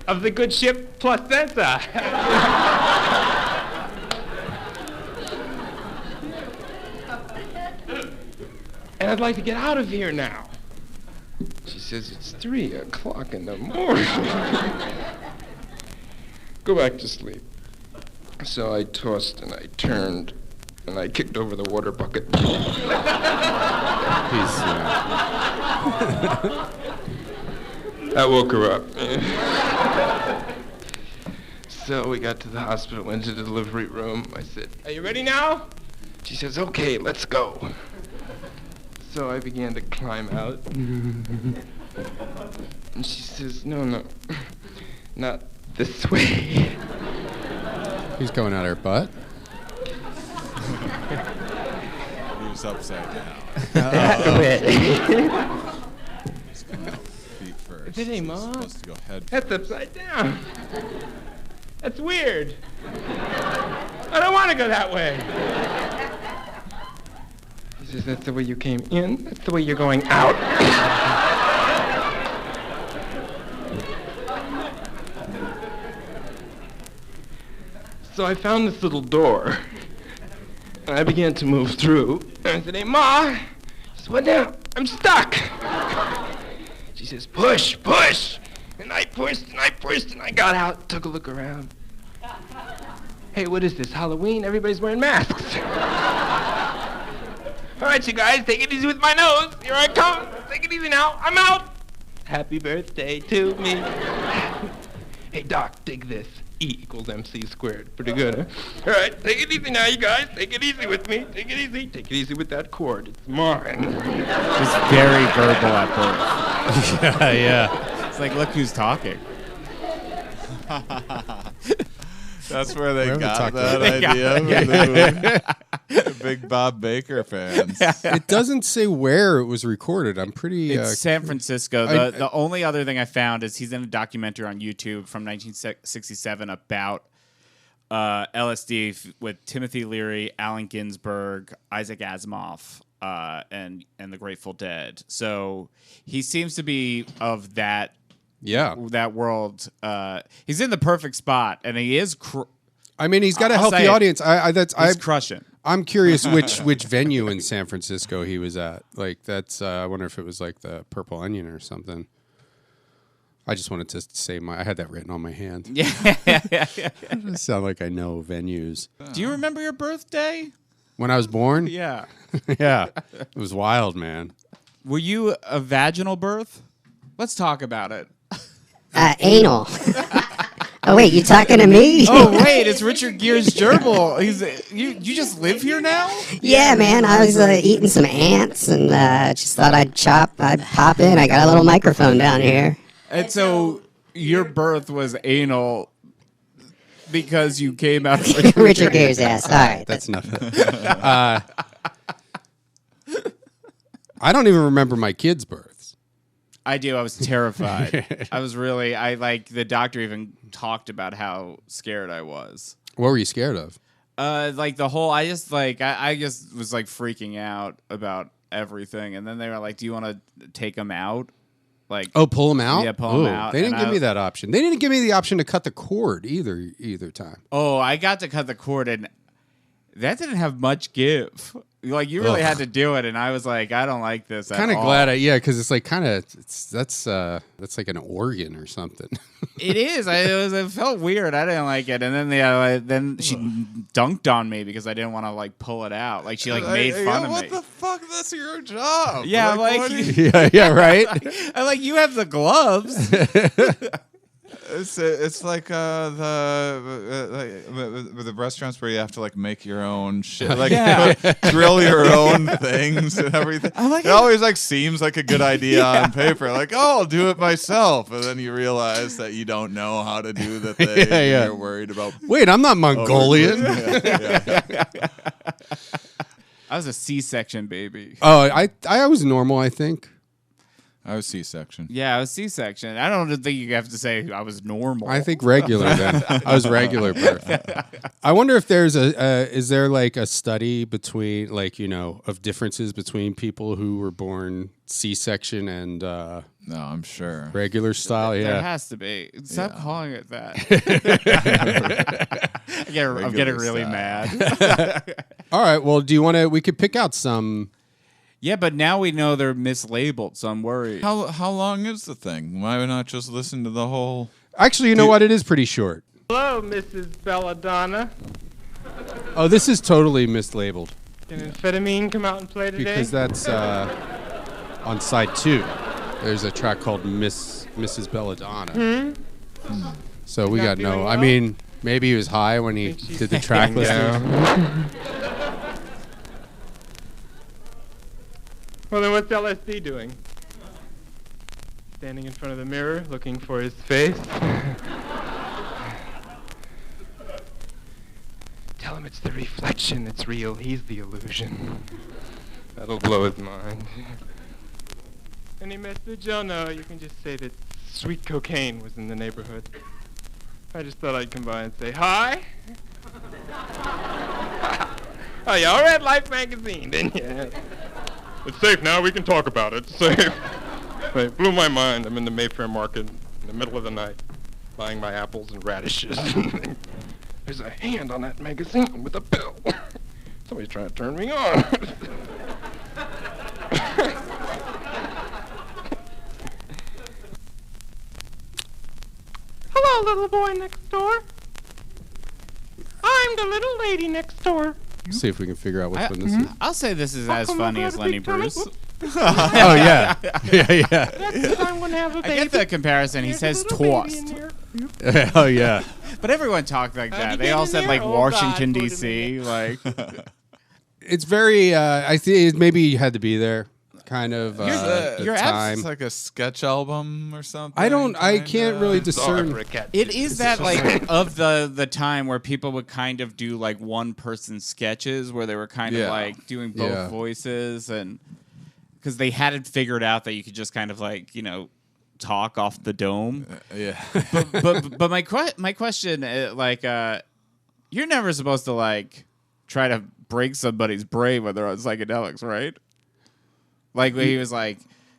Of the good ship Placenta. And I'd like to get out of here now. She says it's 3 o'clock in the morning. Go back to sleep. So I tossed and I turned and I kicked over the water bucket. That woke her up. So we got to the hospital, went to the delivery room. I said, "Are you ready now?" She says, "Okay, let's go." So I began to climb out. And she says, no, not this way. He's going out her butt. He was upside down. Feet first. That ain't So it's Mom. supposed to go head That's first. upside down. That's weird. I don't want to go that way. He says, that's the way you came in. That's the way you're going out. So I found this little door. And I began to move through. And I said, "Hey, Ma." She said, "What now?" "I'm stuck." She says, push, push. And I pushed, and I pushed, and I got out, took a look around. Hey, what is this, Halloween? Everybody's wearing masks. All right, you guys, take it easy with my nose. Here I come. Take it easy now. I'm out. Happy birthday to me. Hey, Doc, dig this. E equals MC squared. Pretty good, huh? All right, take it easy now, you guys. Take it easy with me. Take it easy. Take it easy with that cord. It's mine. Just very verbal at birth. Yeah. It's like, look who's talking. That's where they got talked that about idea. The big Bob Baker fans. It doesn't say where it was recorded. I'm pretty. It's San Francisco. The only other thing I found is he's in a documentary on YouTube from 1967 about LSD with Timothy Leary, Allen Ginsberg, Isaac Asimov, and the Grateful Dead. So he seems to be of that. Yeah, that world. He's in the perfect spot, and he is. I mean, he's got to help the audience. He's crushing. I'm curious which venue in San Francisco he was at. Like that's. I wonder if it was like the Purple Onion or something. I just wanted to say I had that written on my hand. Yeah. It doesn't sound like I know venues. Do you remember your birthday? When I was born? Yeah. Yeah. It was wild, man. Were you a vaginal birth? Let's talk about it. Anal. Oh wait, you talking to me? Oh wait, it's Richard Gere's gerbil. You just live here now? Yeah, man. I was eating some ants and just thought I'd pop in. I got a little microphone down here. And so your birth was anal because you came out of Richard Gere's ass. All right, that's enough. I don't even remember my kids' births. I do. I was terrified. The doctor even talked about how scared I was. What were you scared of? Like the whole, I just was like freaking out about everything. And then they were like, do you want to take them out? Like, pull them out? Yeah, pull them out. They didn't give me that option. They didn't give me the option to cut the cord either time. Oh, I got to cut the cord and that didn't have much give. Like you really had to do it, and I was like, I don't like this. Kind of glad, because it's like that's like an organ or something. It is. It felt weird. I didn't like it, and then she dunked on me because I didn't want to like pull it out. Like she made fun of me. What the fuck? That's your job. Yeah, yeah, right. I'm like, you have the gloves. It's like the restaurants where you have to like make your own shit, like drill your own things and everything. It always like seems like a good idea on paper, like I'll do it myself, and then you realize that you don't know how to do the thing. And you're worried about. Wait, I'm not Mongolian. I was a C-section baby. Oh, I was normal, I think. I was C-section. Yeah, I was C-section. I don't think you have to say I was normal. I think regular then. I was regular birth. I wonder if there's is there like a study between of differences between people who were born C-section and no, I'm sure regular style. Yeah, there has to be. Stop calling it that. I'm getting really mad. All right. Well, do you want to? We could pick out some. Yeah, but now we know they're mislabeled, so I'm worried. How long is the thing? Why not just listen to the whole... Actually, you know what? It is pretty short. Hello, Mrs. Belladonna. Oh, this is totally mislabeled. Can amphetamine come out and play today? Because that's on side 2. There's a track called Mrs. Belladonna. So we got no... Well? I mean, maybe he was high when he did the track listing. Well, then what's LSD doing? Standing in front of the mirror, looking for his face. Tell him it's the reflection that's real. He's the illusion. That'll blow his mind. Any message? Oh, no, you can just say that sweet cocaine was in the neighborhood. I just thought I'd come by and say hi. Oh, y'all read Life magazine, didn't you? It's safe now. We can talk about it. It's safe. It blew my mind. I'm in the Mayfair Market in the middle of the night, buying my apples and radishes. There's a hand on that magazine with a pill. Somebody's trying to turn me on. little boy next door. I'm the little lady next door. See if we can figure out which one this is. I'll say this is as funny as Lenny Bruce. Oh yeah, yeah. That's I'm gonna have a baby. I get the comparison. He says tossed. Oh yeah. But everyone talked like that. They get all in said there? like Oh, Washington God, D.C. Like It's very. I think maybe you had to be there. Kind of your time. It's like a sketch album or something. I can't really discern. it is that like of the time where people would kind of do like one person sketches where they were kind of like doing both voices and because they had it figured out that you could just kind of like talk off the dome. But my question like you're never supposed to like try to break somebody's brain when they're on psychedelics, right? Like when he was like,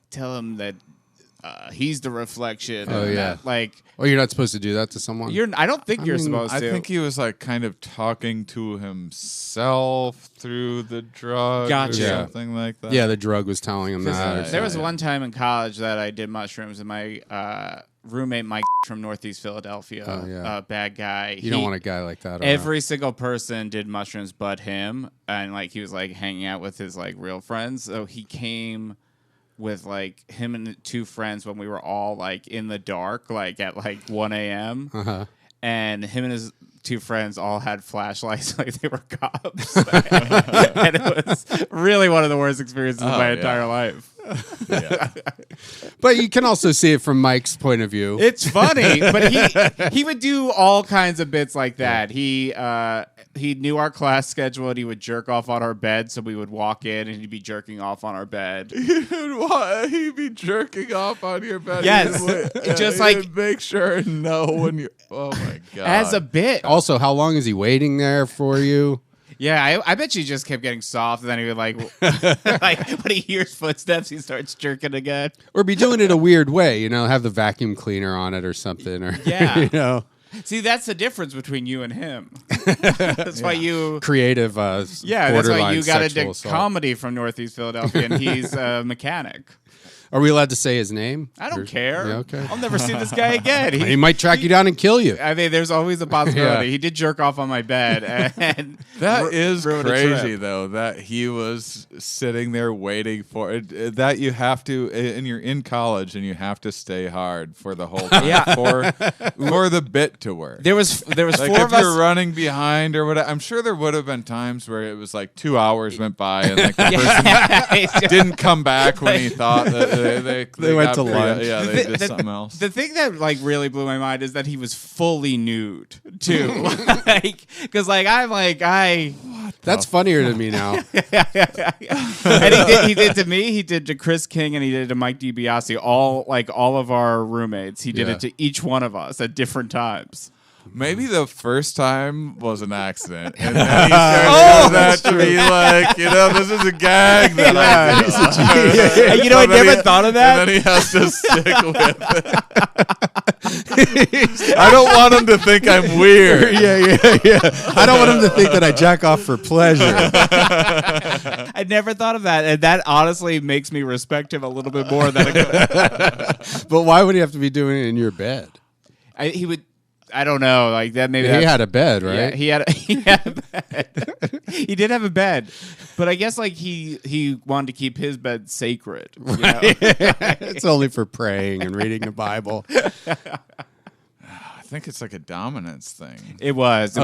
tell him that he's the reflection. Oh yeah. Like, you're not supposed to do that to someone. I don't think you're supposed to. I think he was like kind of talking to himself through the drug Gotcha. or something like that. Yeah, the drug was telling him that. There was one time in college that I did mushrooms, and my roommate Mike from Northeast Philadelphia, bad guy. You don't want a guy like that. Every single person did mushrooms but him, and like he was like hanging out with his like real friends. So he came with like him and two friends when we were all like in the dark, like at like 1 a.m. And him and his two friends all had flashlights like they were cops. And it was really one of the worst experiences of my entire life. But you can also see it from Mike's point of view. It's funny, but he would do all kinds of bits like that. He knew our class schedule and he would jerk off on our bed, so we would walk in and he'd be jerking off on our bed. He'd be jerking off on your bed. Yes. Just like he'd make sure and know when you. Oh my god! as a bit. Also, how long is he waiting there for you? Yeah, I bet you just kept getting soft, and then he would like when he hears footsteps, he starts jerking again. Or be doing it a weird way, have the vacuum cleaner on it or something, or See, that's the difference between you and him. That's why you creative. That's why you got into assault. comedy from Northeast Philadelphia, and he's a mechanic. Are we allowed to say his name? I don't care. Yeah, okay. I'll never see this guy again. He might track you down and kill you. I mean, there's always a possibility. He did jerk off on my bed, and that is ruined a crazy, trip. though. That he was sitting there waiting for it. That you have to, and you're in college, and you have to stay hard for the whole time for the bit to work. There was like four if of us. you're running behind or whatever. I'm sure there would have been times where it was like 2 hours went by and like the person didn't come back when he thought that they went got to lunch. Yeah, they did something else. The thing that like really blew my mind is that he was fully nude too. Because I'm like That's funnier to me now. And he did to me, he did to Chris King, and he did to Mike DiBiase. All of our roommates. He did it to each one of us at different times. Maybe the first time was an accident, and then he started that to be like, this is a gag that I do. I never thought of that. And then he has to stick with it. I don't want him to think I'm weird. Yeah. I don't want him to think that I jack off for pleasure. I never thought of that, and that honestly makes me respect him a little bit more than I could. But why would he have to be doing it in your bed? He would. I don't know, like that. Maybe he had a bed, right? Yeah, he had a bed. He did have a bed, but I guess like he wanted to keep his bed sacred. Right. It's only for praying and reading the Bible. I think it's like a dominance thing. It was.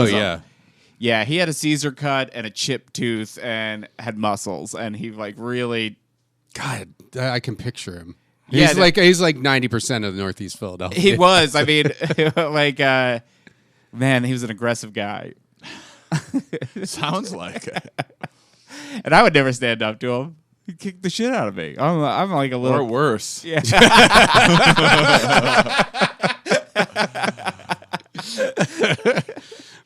Yeah, he had a Caesar cut and a chipped tooth and had muscles, and he like really. God, I can picture him. He's like 90% of Northeast Philadelphia. He was. I mean, man, he was an aggressive guy. Sounds like it. And I would never stand up to him. He'd kick the shit out of me. I'm like a little or worse. Yeah.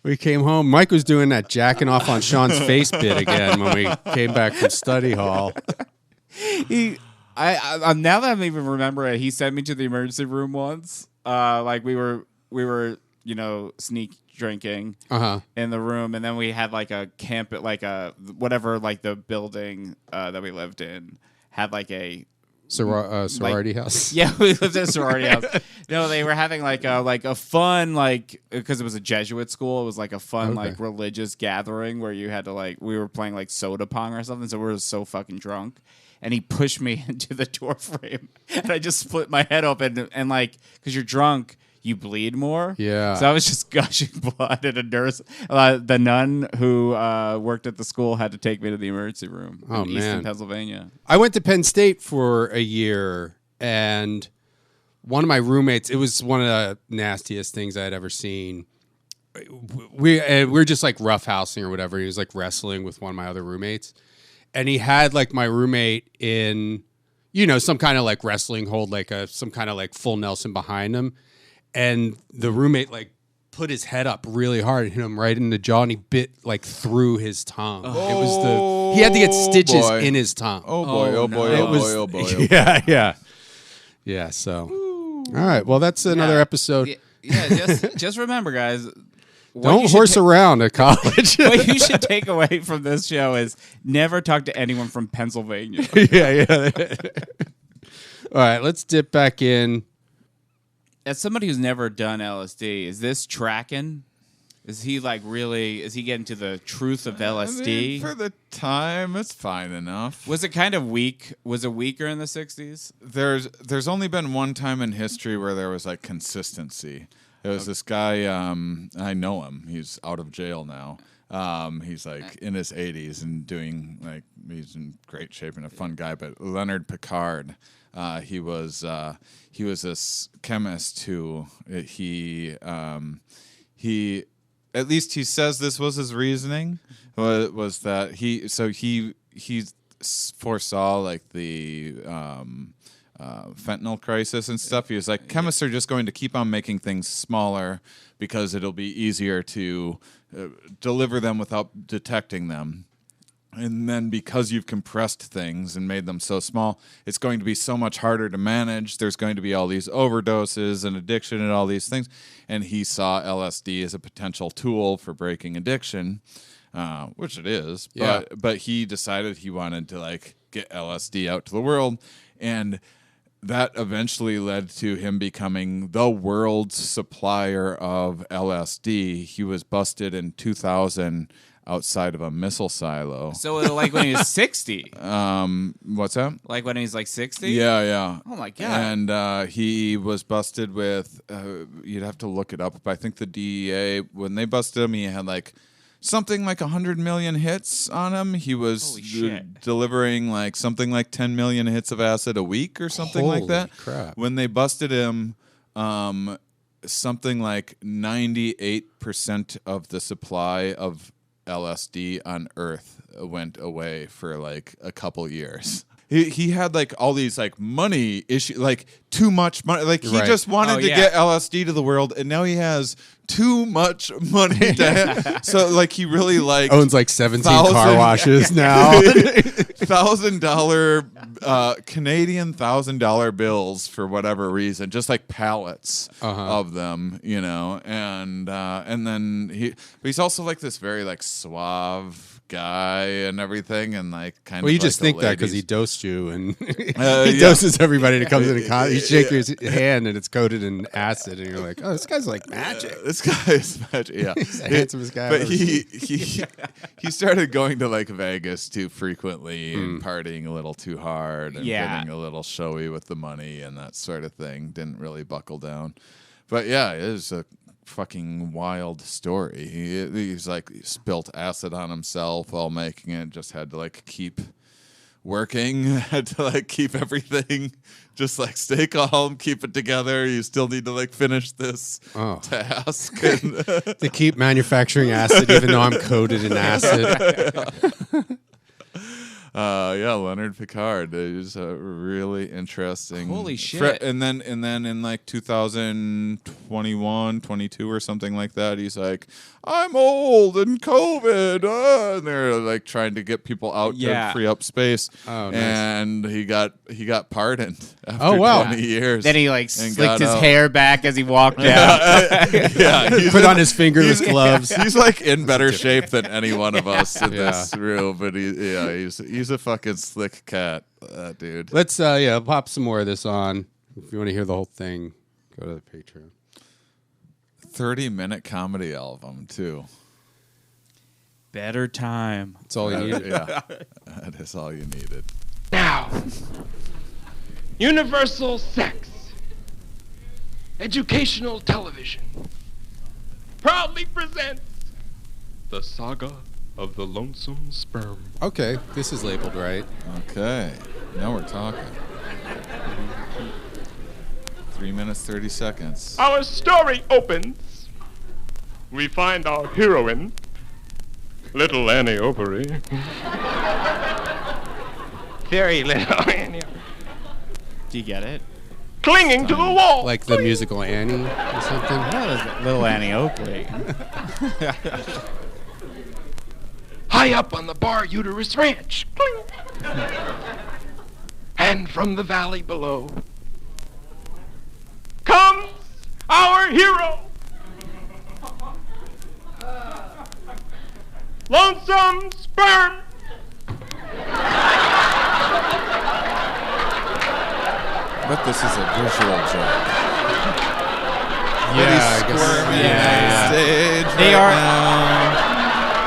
We came home. Mike was doing that jacking off on Sean's face bit again when we came back from study hall. I now that I'm even remembering it, he sent me to the emergency room once. Like we were sneak drinking in the room, and then we had like a camp at like a whatever, like the building that we lived in had like a sorority house. Yeah, we lived in a sorority house. No, they were having like a fun because it was a Jesuit school. It was like a fun like religious gathering where you had to we were playing like soda pong or something. So we were so fucking drunk, and he pushed me into the door frame, and I just split my head open. And because you're drunk, you bleed more. Yeah. So I was just gushing blood, and a nurse, the nun who worked at the school, had to take me to the emergency room in Easton, Pennsylvania. I went to Penn State for a year, and one of my roommates, it was one of the nastiest things I had ever seen. We were just like roughhousing or whatever. He was like wrestling with one of my other roommates, and he had like my roommate in, some kind of like wrestling hold, like some kind of like full Nelson behind him. And the roommate put his head up really hard and hit him right in the jaw, and he bit through his tongue. Oh. He had to get stitches in his tongue. Oh boy! Oh boy! Oh boy! Oh boy! Yeah. So, all right. Well, that's another episode. Yeah. Just remember, guys. Don't horse around at college. What you should take away from this show is never talk to anyone from Pennsylvania. Yeah. All right. Let's dip back in. As somebody who's never done LSD, is this tracking? Is he is he getting to the truth of LSD? I mean, for the time, it's fine enough. Was it kind of weak? Was it weaker in the 60s? There's only been one time in history where there was consistency. There was this guy, I know him. He's out of jail now. He's in his 80s and doing he's in great shape and a fun guy, but Leonard Picard. He was this chemist who he at least he says this was his reasoning was that he foresaw the fentanyl crisis and stuff. He was like, chemists are just going to keep on making things smaller because it'll be easier to deliver them without detecting them. And then because you've compressed things and made them so small, it's going to be so much harder to manage. There's going to be all these overdoses and addiction and all these things. And he saw LSD as a potential tool for breaking addiction, which it is. Yeah. But he decided he wanted to get LSD out to the world. And that eventually led to him becoming the world's supplier of LSD. He was busted in 2000 outside of a missile silo. So when he was 60. What's that? When he's 60? Yeah. Oh my God. And he was busted with, you'd have to look it up, but I think the DEA, when they busted him, he had something like 100 million hits on him. He was delivering something like 10 million hits of acid a week or something like that. Crap. When they busted him, something like 98% of the supply of LSD on Earth went away for a couple years. He had all these money issues, too much money. He just wanted to get LSD to the world, and now he has too much money to have. So he really owns 17 car washes now. $1,000 Canadian $1,000 bills for whatever reason, just pallets of them, and then he's also this very suave guy and everything, and kind of. Well, you just think that because he dosed you, and he doses everybody that comes in contact. You shake his hand, and it's coated in acid, and you're like, "Oh, this guy's magic." This guy is magic. Yeah, he's the handsomest guy. But he started going to Vegas too frequently and partying a little too hard and getting a little showy with the money and that sort of thing. Didn't really buckle down. But yeah, it was a fucking wild story. He's he spilt acid on himself while making it. Just had to keep working. Had to keep everything. Just stay calm, keep it together. You still need to finish this task. To keep manufacturing acid, even though I'm coated in acid. Leonard Picard is really interesting. Holy shit! And then in 2021, 22 or something like that, he's like, "I'm old and COVID," and they're trying to get people out to free up space. Oh, nice. And he got pardoned after 20 years. Then he slicked his hair back as he walked out. He put on his fingerless gloves. He's in better shape than any one of us in this room, but he's He's a fucking slick cat, dude. Let's pop some more of this on. If you want to hear the whole thing, go to the Patreon. 30-minute comedy album too. Better time. That's all you needed. Yeah, that is all you needed. Now, Universal Sex, educational television, proudly presents the saga of the lonesome sperm. Okay, this is labeled right. Okay, now we're talking. 3 minutes, 30 seconds. Our story opens. We find our heroine, Little Annie Ovary. Very little Annie. Do you get it? Clinging to the wall. Like the musical Annie or something. Little Annie Oakley. High up on the Bar Uterus Ranch. And from the valley below comes our hero, Lonesome Sperm. But this is a visual joke. Yeah, Squirming on stage They right are- now.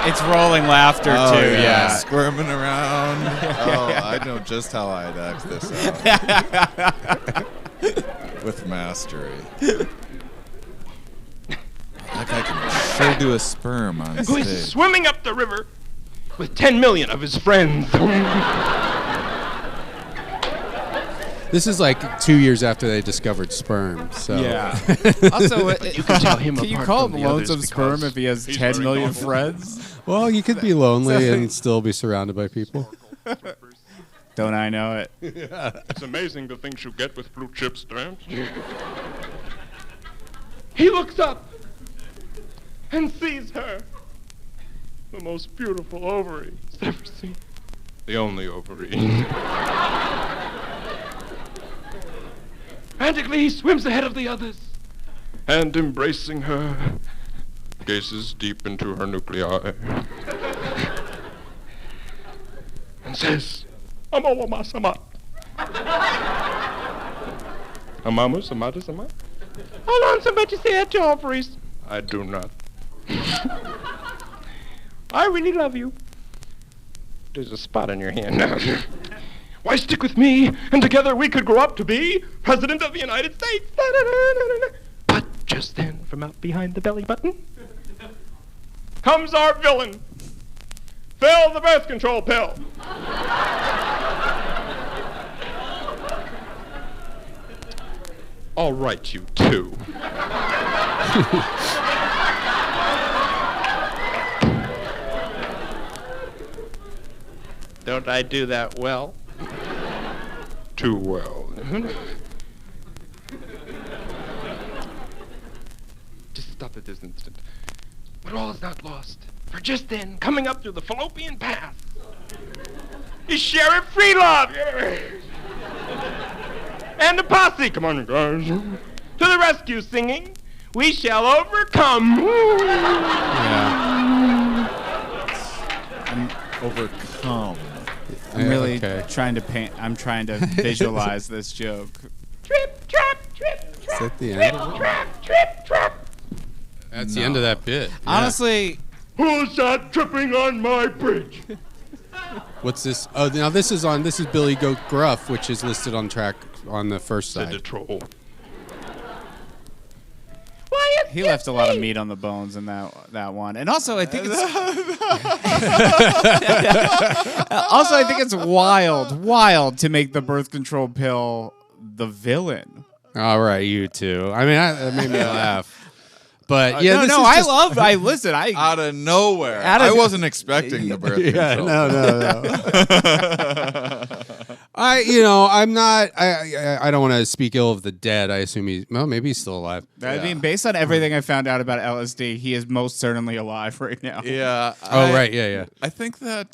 It's rolling laughter Oh, too. Yeah. Squirming around. Oh, I know just how I'd act this out. With mastery. Like I can sure do a sperm on Who is stage. swimming up the river with 10 million of his friends. This is like 2 years after they discovered sperm. So Yeah. Also, You can tell him can you apart call from him the others lonesome sperm because if he has he's 10 very million normal. friends? Well, you could be lonely and still be surrounded by people. Don't I know it? It's amazing the things you get with blue chip stamps. He looks up and sees her, the most beautiful ovary he's ever seen. The only ovary. Frantically, he swims ahead of the others, and embracing her, gazes deep into her nuclei, and says, Amama sama. Amama samada sama? Hold on, somebody say that to ovaries. I do not. I really love you. There's a spot on your hand now. Why stick with me, and together we could grow up to be President of the United States. But just then, from out behind the belly button, comes our villain, Phil the birth control pill. All right, you two. Don't I do that well? Too well. Just stop at this instant. But all is not lost. For just then, coming up through the fallopian path, is Sheriff Freelove. And the posse, come on, guys, to the rescue singing, we shall overcome. Overcome. I'm really okay. trying to paint. I'm trying to visualize this joke. Trip, trap, trip, trap, that the trip, end of it? trap, trip, trap. That's the end of that bit. Yeah. Honestly, Who's that tripping on my bridge? What's this? Oh, now this is Billy Goat Gruff, which is listed on track on the first Said the side. troll. he left a lot of meat on the bones in that one, and also I think it's wild to make the birth control pill the villain. All right, you two. I mean, that made me laugh. But yeah, I listen. Out of nowhere. I wasn't expecting the birth control. No. I'm not. I don't want to speak ill of the dead. I assume maybe he's still alive. I mean, based on everything I found out about LSD, he is most certainly alive right now. Yeah. Right. Yeah. I think that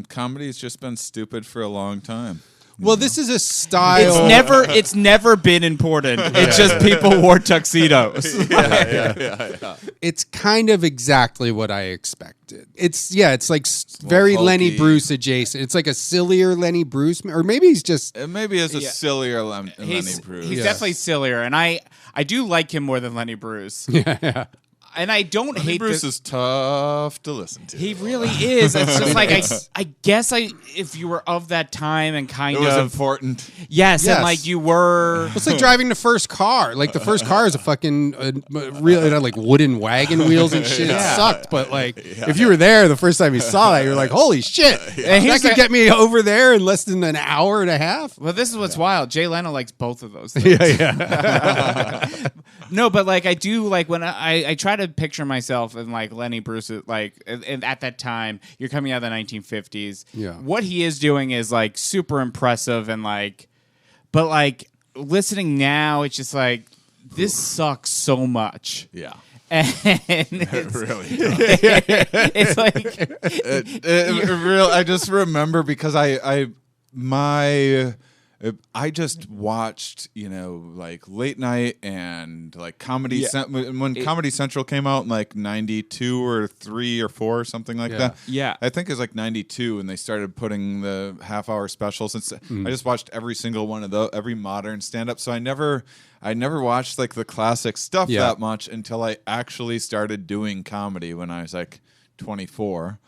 comedy's just been stupid for a long time. Well, this is a style. It's never been important. It's just people wore tuxedos. It's kind of exactly what I expected. It's like very Lenny Bruce adjacent. It's like a sillier Lenny Bruce, or maybe he's just maybe it's a sillier Lenny Bruce. He's definitely sillier, and I do like him more than Lenny Bruce. Yeah. And I don't Lenny hate Bruce is tough to listen to. He really is. It's just like I guess if you were of that time and kind of it was important. Yes, and like you were. It's like driving the first car. Like the first car is a fucking real like wooden wagon wheels and shit. It sucked, but like if you were there the first time you saw that, you're like, holy shit, that could get me over there in less than an hour and a half. Well, this is what's wild. Jay Leno likes both of those things. No, but like I do like when I try to picture myself in like Lenny Bruce, like and at that time you're coming out of the 1950s. Yeah, what he is doing is like super impressive and like, but like listening now, it's just like this sucks so much. Yeah. And it really does. It's like I just remember because I just watched, like late night and like Comedy when Comedy Central came out in like 92 or 3 or 4 or something like that. Yeah. I think it was like 92 and they started putting the half-hour specials. I just watched every single one of those, every modern stand-up. So I never watched like the classic stuff that much until I actually started doing comedy when I was like 24.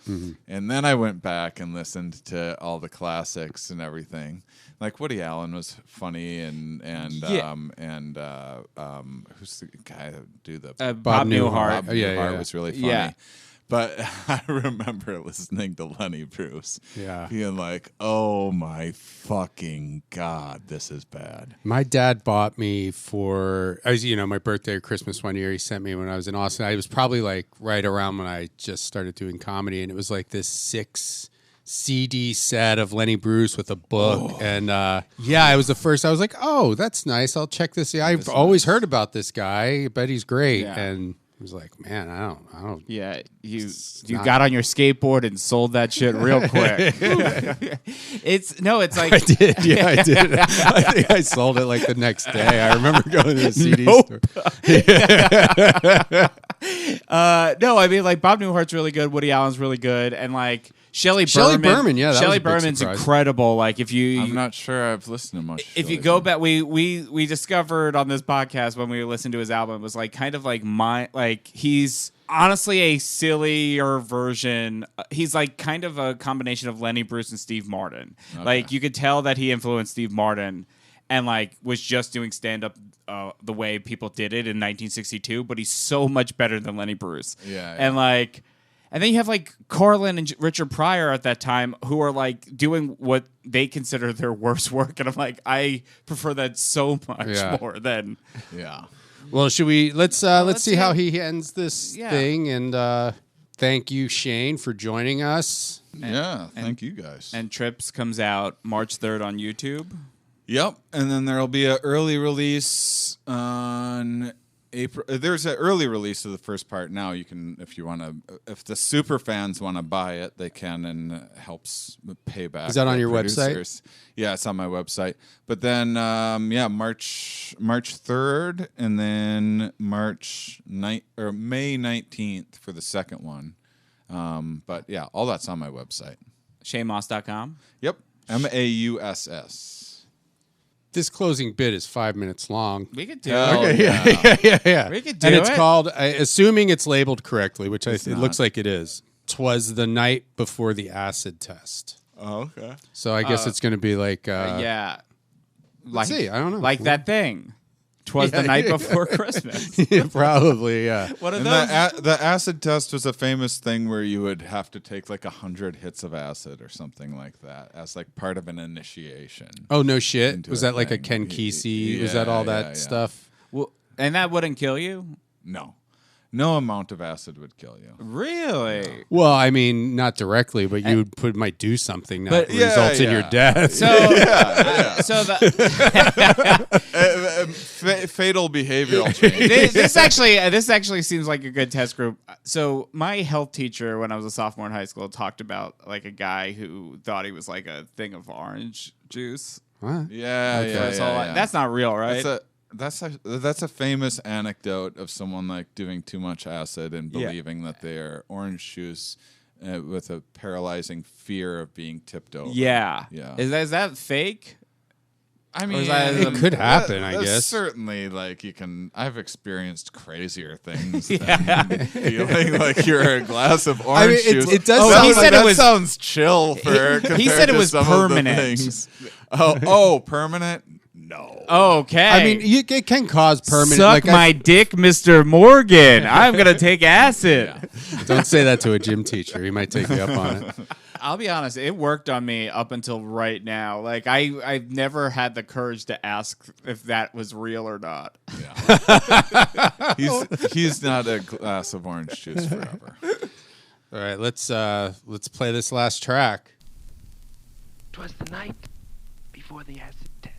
And then I went back and listened to all the classics and everything. Like Woody Allen was funny, and who's the guy that do the Bob Newhart? Bob Newhart was really funny. Yeah. But I remember listening to Lenny Bruce, being like, "Oh my fucking god, this is bad." My dad bought me for my birthday or Christmas one year. He sent me when I was in Austin. I was probably like right around when I just started doing comedy, and it was like this 6 CD set of Lenny Bruce with a book, and it was the first. I was like, "Oh, that's nice. I'll check this. I've always heard about this guy. I bet he's great." And I was like, "Man, I don't." Yeah, you got on your skateboard and sold that shit real quick. It's like I did. Yeah, I did. I think I sold it like the next day. I remember going to the CD store. No, I mean like Bob Newhart's really good. Woody Allen's really good, and like. Shelley Berman, Shelley Berman's incredible. Like I'm not sure I've listened to much. If you go back, we discovered on this podcast when we listened to his album, it was like kind of like he's honestly a sillier version. He's like kind of a combination of Lenny Bruce and Steve Martin. Okay. Like you could tell that he influenced Steve Martin and like was just doing stand up the way people did it in 1962. But he's so much better than Lenny Bruce. Yeah. And like. And then you have like Carlin and Richard Pryor at that time who are like doing what they consider their worst work. And I'm like, I prefer that so much more than. Yeah. Well, should we let's see how he ends this thing. And thank you, Shane, for joining us. Thank you guys. And Trips comes out March 3rd on YouTube. Yep. And then there'll be an early release on April. There's an early release of the first part now. You can, if the super fans want to buy it, they can, and helps pay back. Is that on your website? Yeah, it's on my website. But then, March 3rd, and then May 19th for the second one. But yeah, all that's on my website. ShaneMauss.com. Yep, Mauss. This closing bit is 5 minutes long. We could do it. Okay, yeah. We could do it. And it's called, assuming it's labeled correctly, which it looks like it is, "'Twas the Night Before the Acid Test." Oh, okay. So I guess it's going to be like... let's see, I don't know. Like that thing. 'Twas the night before Christmas. Probably, yeah. What are and those? The acid test was a famous thing where you would have to take like 100 hits of acid or something like that as like part of an initiation. Oh, no shit? Was that like a Ken Kesey? Was that all that stuff? Well, and that wouldn't kill you? No. No amount of acid would kill you. Really? No. Well, I mean, not directly, but you might do something that results in your death. So, fatal behavioral change. this actually seems like a good test group. So my health teacher, when I was a sophomore in high school, talked about like a guy who thought he was like a thing of orange juice. What? Yeah. That's not real, right? That's a famous anecdote of someone like doing too much acid and believing that they're orange juice with a paralyzing fear of being tipped over. Yeah. Is that fake? I mean, it could happen, I guess. Certainly, like I've experienced crazier things than feeling like you're a glass of orange juice. It does. He said it was. Sounds chill for. He said it was permanent. Permanent. No. Okay. I mean, it can cause permanent. Suck my dick, Mr. Morgan. I'm gonna take acid. Don't say that to a gym teacher. He might take you up on it. I'll be honest, it worked on me up until right now. Like I've never had the courage to ask if that was real or not. Yeah. he's not a glass of orange juice forever. All right, let's play this last track. 'Twas the night before the acid test.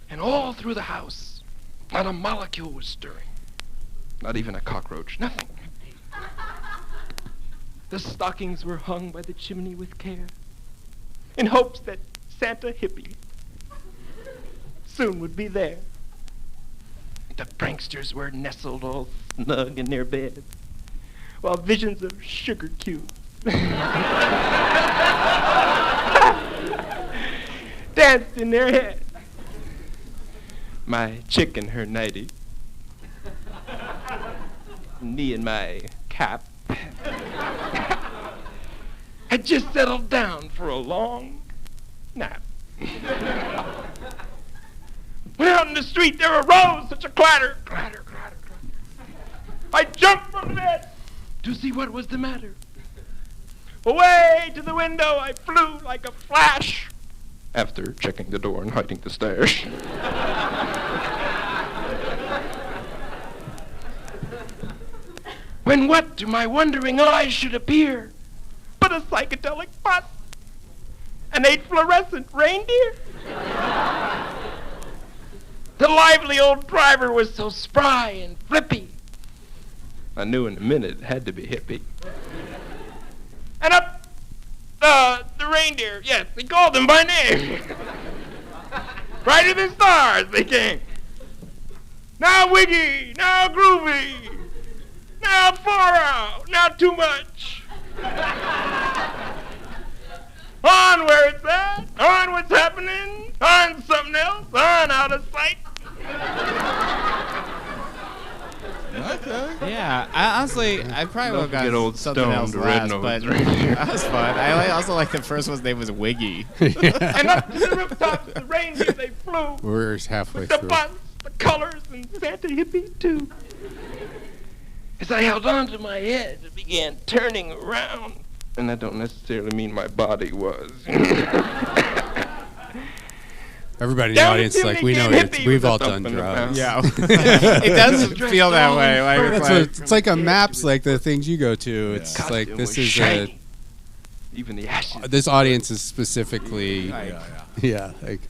And all through the house, not a molecule was stirring. Not even a cockroach, nothing. The stockings were hung by the chimney with care, in hopes that Santa Hippie soon would be there. The pranksters were nestled all snug in their beds, while visions of sugar cubes danced in their heads. My chick in her nightie, me in my cap, had just settled down for a long nap. When out in the street there arose such a clatter, clatter, clatter, clatter. I jumped from the bed to see what was the matter. Away to the window I flew like a flash, after checking the door and hiding the stash. When what to my wondering eyes should appear but a psychedelic bus and 8 fluorescent reindeer? The lively old driver was so spry and flippy, I knew in a minute it had to be hippie. And up the reindeer, yes, they called him by name. Brighter than stars they came. Now Wiggy, now Groovy, now far out, now too much. On where it's at, on what's happening, on something else, on out of sight. Okay. Yeah, I probably would have got old something stoned else red last, nose but reindeer. that was fun. I also like the first one's name was Wiggy. And up to the rooftops, the reindeer they flew. We're halfway With the through. bus, the colors, and Santa Hippie too. As I held on to my head, it began turning around. And that don't necessarily mean my body was. Everybody in the Down audience the is like, chimney we know came it. hippie We've with a all thump done in the drugs. mouth. Yeah, it doesn't feel that way. Like It's like a maps, like the things you go to. It's Costume like this was is shiny. Even the ashes. this audience is specifically like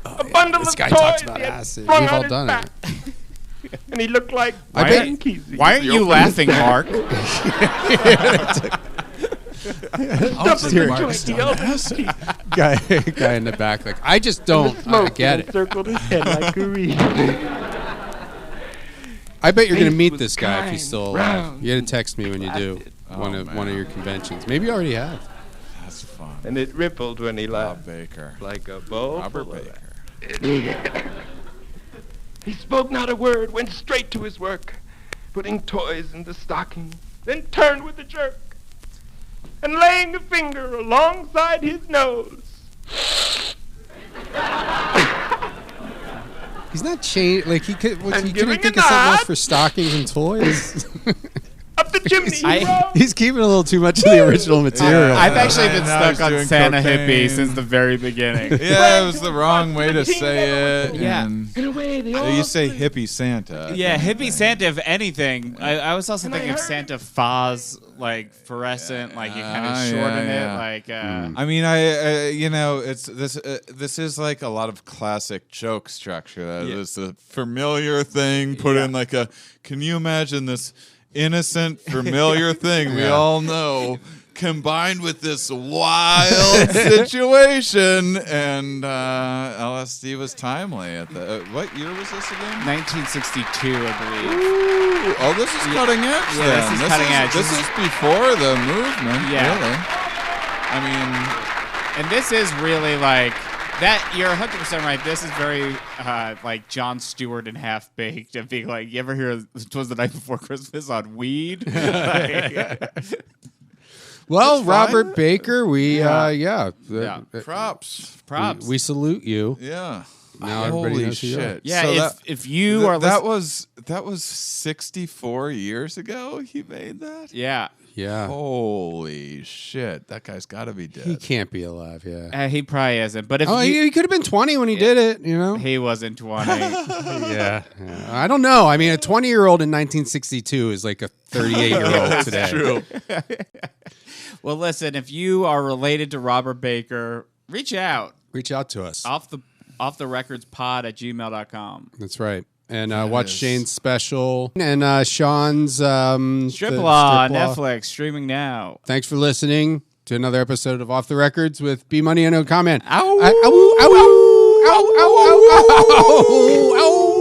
A bundle this of guy toys talks about he had acid. flung We've on all his done back. it. And he looked like I bet- Ben Kesey. why aren't you laughing, Mark? Guy in the back, like I just don't get it. Circled his head like a reed. I bet you're gonna meet was this guy if he's still alive. kind, You gotta text me when you do one of your conventions. Maybe you already have. That's fun. And it rippled when he Bob laughed. Baker. Like a bowl Robert full of Baker. He spoke not a word, went straight to his work, putting toys in the stocking, then turned with a jerk, and laying a finger alongside his nose. He's not changed. Like he could. And He giving couldn't think a of something else nod. for stockings and toys. Up the chimney he rode. He's keeping a little too much of the original material. I've actually been Now he's stuck on doing Santa cocaine. Hippie since the very beginning. Yeah, it was the wrong way to say it. Yeah. And In a way, they all you say hippie Santa. Yeah, Hippie Santa, if anything. I was also And I thinking of heard Santa Foz. like fluorescent, like you kind of shorten it, like. I mean, it's this is like a lot of classic joke structure. It's a familiar thing put in like a. Can you imagine this innocent, familiar thing we all know? Combined with this wild situation, and LSD was timely at the. What year was this again? 1962, I believe. Ooh. Oh, this is cutting edge. Yeah, this is cutting edge. This is before the movement. Yeah. Really. I mean, and this is really like that. You're 100% right. This is very like Jon Stewart and Half Baked, and being like, you ever hear "'Twas the Night Before Christmas" on weed? Well, Robert Baker, props. We salute you. Yeah. Now everybody Holy knows who you are. shit. Yeah, So if you are that was 64 years ago he made that? Yeah. Holy shit. That guy's got to be dead. He can't be alive, He probably isn't. But if he could have been 20 when he did it, you know? He wasn't 20. Yeah. I don't know. I mean, a 20-year-old in 1962 is like a 38-year-old today. True. Well, listen, if you are related to Robert Baker, reach out. Reach out to us. Off the records pod at gmail.com. That's right. And watch Shane's special and Sean's Strip Law, Netflix, streaming now. Thanks for listening to another episode of Off the Records with B Money and No Comment. Ow. Ow, ow, ow, ow, ow, ow, ow, ow, ow, ow.